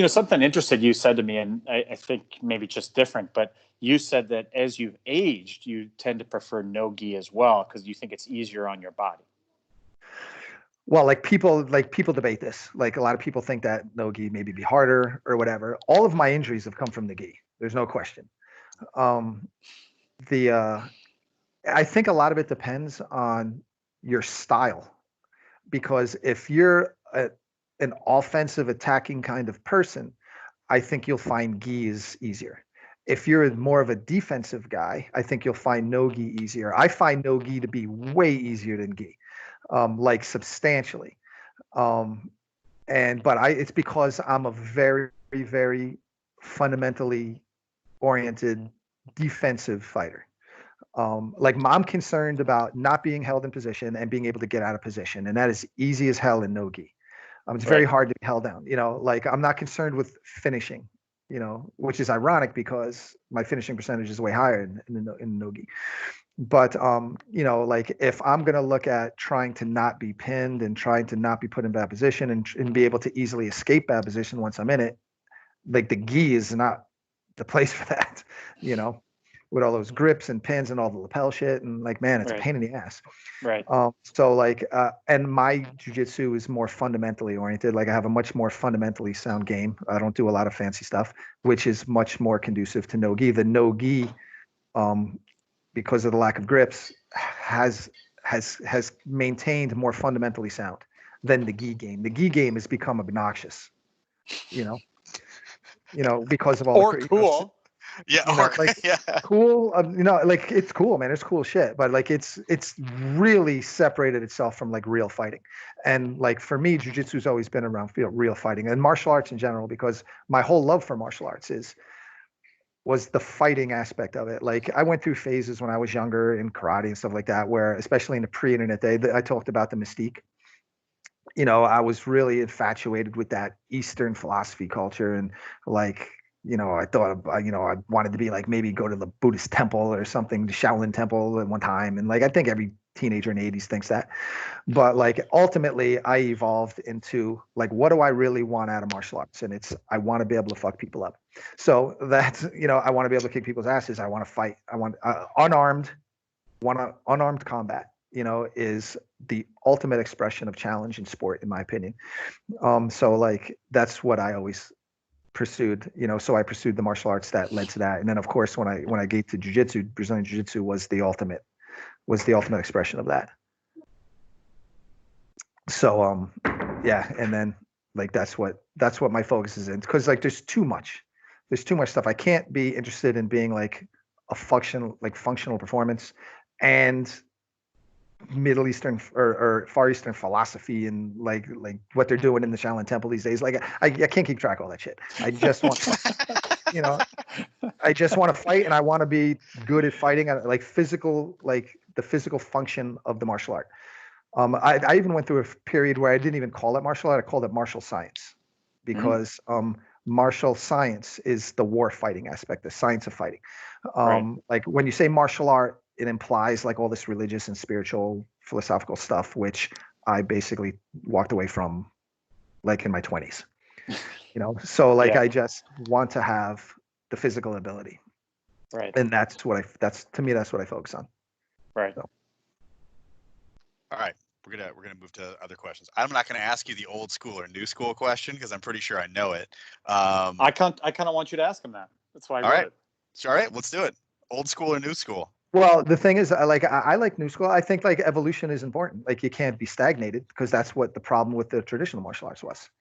Something interesting you said to me, and I think maybe just different, but you said that as you've aged, you tend to prefer no gi as well because you think it's easier on your body. Well, people debate this. Like a lot of people think that no gi maybe be harder or whatever. All of my injuries have come from the gi. There's no question. I think a lot of it depends on your style, because if you're an offensive attacking kind of person, I think you'll find gi is easier. If you're more of a defensive guy, I think you'll find no gi easier. I find no gi to be way easier than gi, substantially. It's because I'm a very, very fundamentally oriented defensive fighter. I'm concerned about not being held in position and being able to get out of position, and that is easy as hell in no gi. It's very hard to be held down. I'm not concerned with finishing, which is ironic because my finishing percentage is way higher in no gi. But if I'm gonna look at trying to not be pinned and trying to not be put in bad position and be able to easily escape bad position once I'm in it, the gi is not the place for that, with all those grips and pins and all the lapel shit, and it's a pain in the ass. Right. And my jiu-jitsu is more fundamentally oriented. I have a much more fundamentally sound game. I don't do a lot of fancy stuff, which is much more conducive to no gi. The no gi, because of the lack of grips, has maintained more fundamentally sound than the gi game. The gi game has become obnoxious, because of all cool. Yeah. You know, Okay. like Yeah. cool. Like it's cool, man. It's cool shit. But like it's really separated itself from like real fighting. And like for me, jujitsu's always been around real fighting and martial arts in general because my whole love for martial arts was the fighting aspect of it. Like I went through phases when I was younger in karate and stuff like that, where especially in the pre-internet day, I talked about the mystique. I was really infatuated with that Eastern philosophy culture and like, I thought, I wanted to be like maybe go to the Buddhist temple or something, the Shaolin temple at one time. And like, I think every teenager in the 80s thinks that. But like, ultimately, I evolved into like, what do I really want out of martial arts? And I want to be able to fuck people up. So that's, I want to be able to kick people's asses. I want to fight. I want unarmed combat, is the ultimate expression of challenge in sport, in my opinion. So like that's what I always pursued, so I pursued the martial arts that led to that. And then of course when I get to jiu-jitsu, Brazilian jiu-jitsu was the ultimate expression of that. So yeah, and then like that's what my focus is in, because like there's too much stuff. I can't be interested in being like a functional performance and Middle Eastern or Far Eastern philosophy and like what they're doing in the Shaolin Temple these days. Like I can't keep track of all that shit. I just want you know I just want to fight, and I want to be good at fighting at like the physical function of the martial art. I even went through a period where I didn't even call it martial art. I called it martial science because martial science is the war fighting aspect, the science of fighting. Right. Like when you say martial art, it implies like all this religious and spiritual philosophical stuff, which I basically walked away from like in my 20s. So like Yeah. I just want to have the physical ability, Right. and that's to me that's what I focus on. Right. So. All right. We're gonna move to other questions. I'm not gonna ask you the old school or new school question because I'm pretty sure I know it. I kind of want you to ask him that. That's why I wrote it. All right. Let's do it. Old school or new school? Well, the thing is, I like new school. I think like evolution is important. Like you can't be stagnated, because that's what the problem with the traditional martial arts was.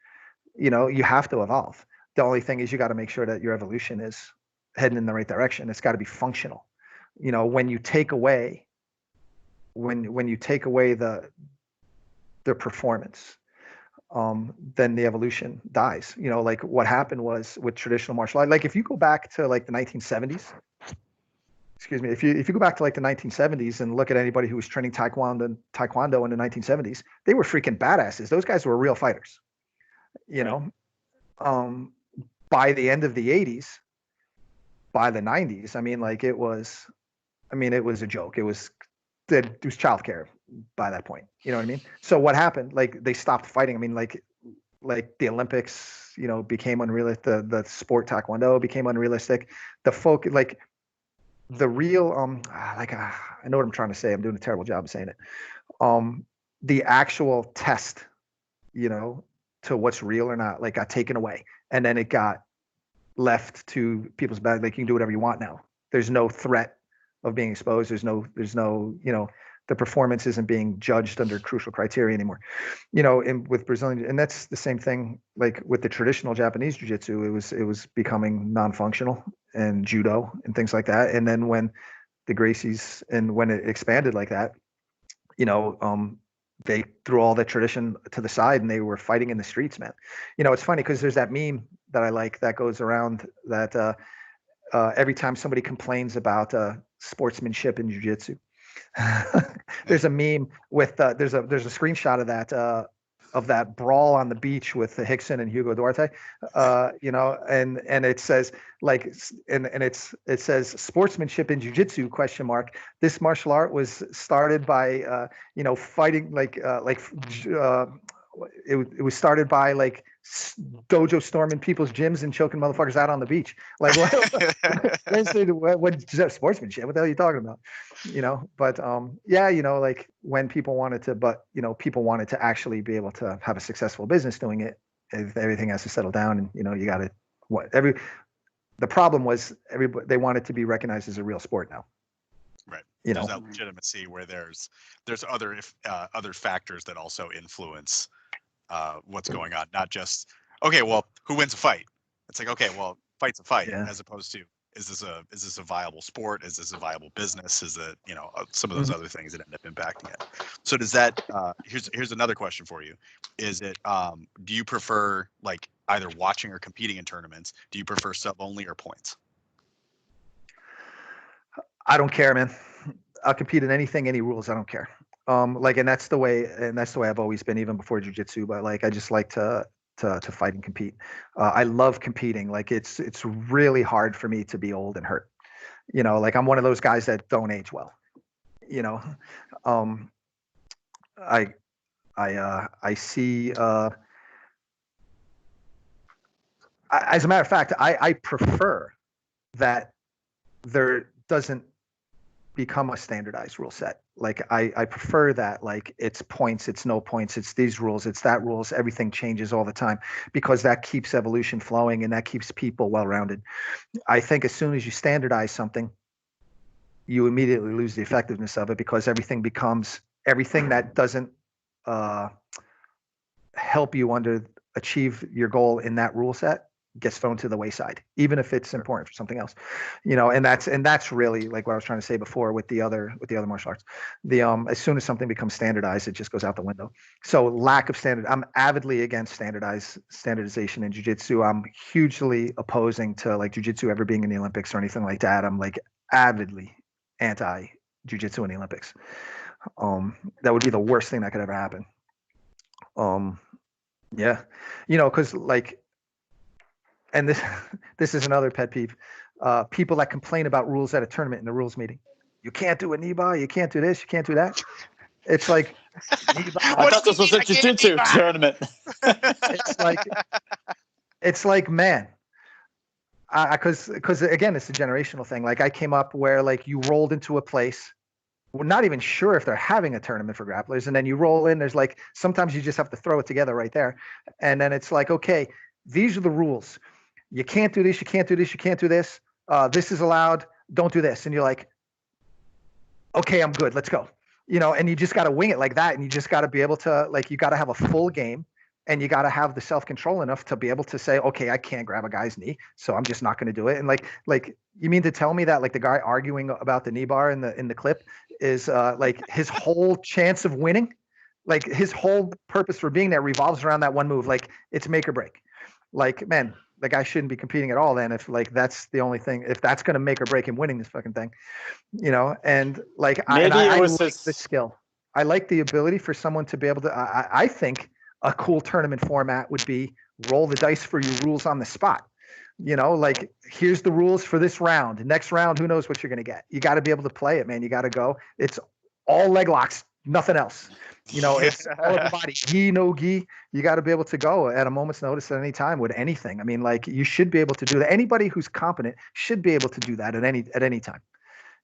You have to evolve. The only thing is you got to make sure that your evolution is heading in the right direction. It's got to be functional. When you take away the performance, then the evolution dies. Like what happened was with traditional martial art. Like if you go back to like the 1970s, excuse me, if you go back to like the 1970s and look at anybody who was training taekwondo in the 1970s, they were freaking badasses. Those guys were real fighters. By the end of the 80s, by the 90s, I mean, like it was a joke. It was childcare by that point. You know what I mean? So what happened? Like they stopped fighting. I mean, like the Olympics, became unrealistic. The sport taekwondo became unrealistic. The folk, like the real, I know what I'm trying to say. I'm doing a terrible job of saying it. The actual test, to what's real or not, like got taken away, and then it got left to people's bag. Like you can do whatever you want now. There's no threat of being exposed. There's no, the performance isn't being judged under crucial criteria anymore. With Brazilian, and that's the same thing. Like with the traditional Japanese jiu-jitsu, it was becoming non-functional, and judo and things like that. And then when the Gracies and when it expanded like that, they threw all that tradition to the side and they were fighting in the streets, man. It's funny because there's that meme that I like that goes around that every time somebody complains about sportsmanship in jiu-jitsu, there's a meme with there's a screenshot of that brawl on the beach with Hickson and Hugo Duarte, and it says like, and it says sportsmanship in jiu-jitsu ? This martial art was started by fighting it was started by like dojo storming people's gyms and choking motherfuckers out on the beach. Like what sportsmanship? What the hell are you talking about? But yeah, like when people wanted to actually be able to have a successful business doing it, everything has to settle down, and you got to the problem was they wanted to be recognized as a real sport now. Right. There's that legitimacy where there's other factors that also influence what's going on. Not just, okay, well, who wins a fight? It's like, okay, well, fight's a fight, as opposed to is this a viable sport? Is this a viable business? Is it, you know, some of those other things that end up impacting it? So does that, here's another question for you. Is it, do you prefer like either watching or competing in tournaments? Do you prefer sub only or points? I don't care, man. I'll compete in anything, any rules. I don't care. Like, and that's the way I've always been, even before jujitsu. But like, I just like to fight and compete. I love competing. Like, it's really hard for me to be old and hurt. You know, like I'm one of those guys that don't age well. You know, um, I see. As a matter of fact, I prefer that there doesn't become a standardized rule set. Like I prefer that, like it's points, it's no points, it's these rules, it's that rules, everything changes all the time, because that keeps evolution flowing and that keeps people well-rounded. I think as soon as you standardize something, you immediately lose the effectiveness of it, because everything that doesn't help you achieve your goal in that rule set gets thrown to the wayside, even if it's important for something else, you know. And that's really like what I was trying to say before with the other martial arts. As soon as something becomes standardized, it just goes out the window. So lack of standard, I'm avidly against standardization in jiu-jitsu. I'm hugely opposing to like jiu-jitsu ever being in the Olympics or anything like that. I'm like avidly anti jiu-jitsu in the Olympics. That would be the worst thing that could ever happen. Yeah, you know, because like, and this is another pet peeve. People that complain about rules at a tournament in the rules meeting. You can't do a knee bar. You can't do this. You can't do that. It's like, I thought this was a jiu-jitsu tournament. It's like, man, because again, it's a generational thing. Like I came up where like you rolled into a place, we're not even sure if they're having a tournament for grapplers, and then you roll in. There's like sometimes you just have to throw it together right there, and then it's like, okay, these are the rules. You can't do this. You can't do this. You can't do this. This is allowed. Don't do this. And you're like, okay, I'm good. Let's go. You know, and you just got to wing it like that. And you just got to be able to, like, you got to have a full game, and you got to have the self-control enough to be able to say, okay, I can't grab a guy's knee, so I'm just not going to do it. And like, you mean to tell me that like the guy arguing about the knee bar in the clip is like his whole chance of winning, like his whole purpose for being there revolves around that one move. Like it's make or break. Like, man, the guy shouldn't be competing at all then, if like that's the only thing, if that's going to make or break him winning this fucking thing, you know. And like I like the skill. I like the ability for someone to be able to, I think a cool tournament format would be roll the dice for your rules on the spot. You know, like here's the rules for this round. Next round, who knows what you're going to get. You got to be able to play it, man. You got to go. It's all leg locks, nothing else. You know, it's all of the body, gi, no gi. You got to be able to go at a moment's notice at any time with anything. I mean, like you should be able to do that. Anybody who's competent should be able to do that at any time.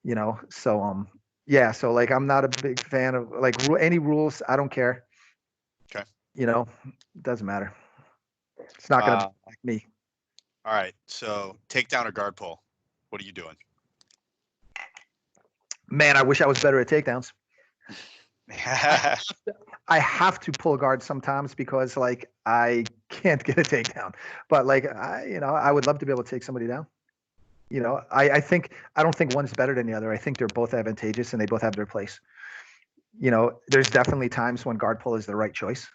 You know, so yeah. So like, I'm not a big fan of like any rules. I don't care. Okay. You know, it doesn't matter. It's not going to affect me. All right. So takedown or guard pull. What are you doing? Man, I wish I was better at takedowns. I have to pull guard sometimes because like I can't get a takedown, but like I would love to be able to take somebody down. You know, I don't think one's better than the other. I think they're both advantageous and they both have their place. You know, there's definitely times when guard pull is the right choice.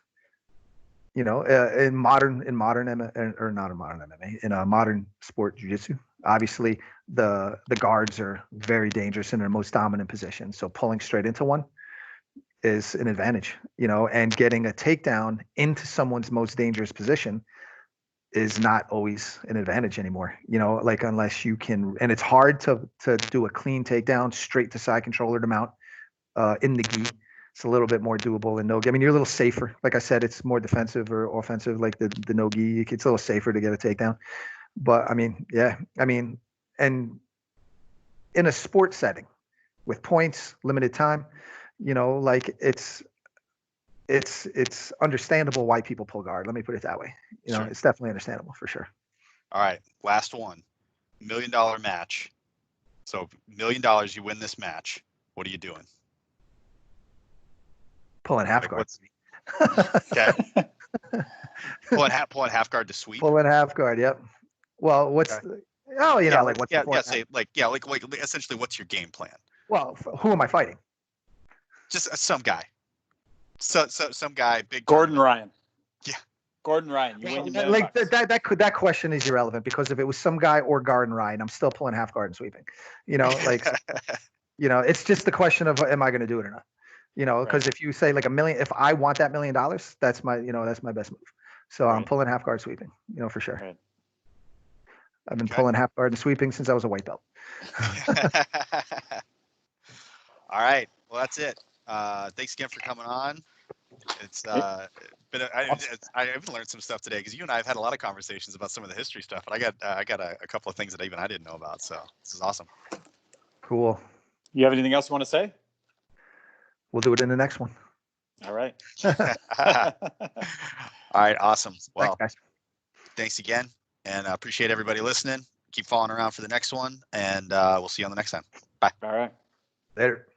You know, in modern MMA, or not in modern MMA, in a modern sport, jiu-jitsu, obviously the guards are very dangerous in their most dominant position. So pulling straight into one is an advantage, you know, and getting a takedown into someone's most dangerous position is not always an advantage anymore, you know, like unless you can, and it's hard to do a clean takedown straight to side controller to mount in the gi. It's a little bit more doable in no gi. I mean, you're a little safer. Like I said, it's more defensive or offensive, like the no gi. It's a little safer to get a takedown. But I mean, yeah, I mean, and in a sports setting with points, limited time, you know, like it's understandable why people pull guard. Let me put it that way. You know, It's definitely understandable for sure. All right, last one, $1 million match. So $1 million, you win this match. What are you doing? Pulling half guard. Okay. pulling half guard to sweep. Pulling half guard. Yep. Well, Oh, you Yeah, know, like what's the forecast? say like essentially what's your game plan? Well, who am I fighting? Just some guy. So some guy, big Gordon tournament. Ryan. Yeah. Gordon Ryan. You win your $1 Like million. that question is irrelevant, because if it was some guy or Garden Ryan, I'm still pulling half guard and sweeping. You know, like you know, it's just the question of am I going to do it or not? You know, because if you say like $1 million, if I want that $1 million, that's my, you know, that's my best move. So I'm Right. pulling half guard sweeping, you know, for sure. Right. I've been Okay. pulling half guard and sweeping since I was a white belt. All right. Well, that's it. Thanks again for coming on. It's been I even learned some stuff today, because you and I have had a lot of conversations about some of the history stuff, but I got a couple of things that I didn't know about. So this is awesome. Cool. You have anything else you want to say? We'll do it in the next one. All right. All right. Awesome. Well, Thanks, guys. thanks again, and I appreciate everybody listening. Keep following around for the next one, and we'll see you on the next time. Bye. All right. Later.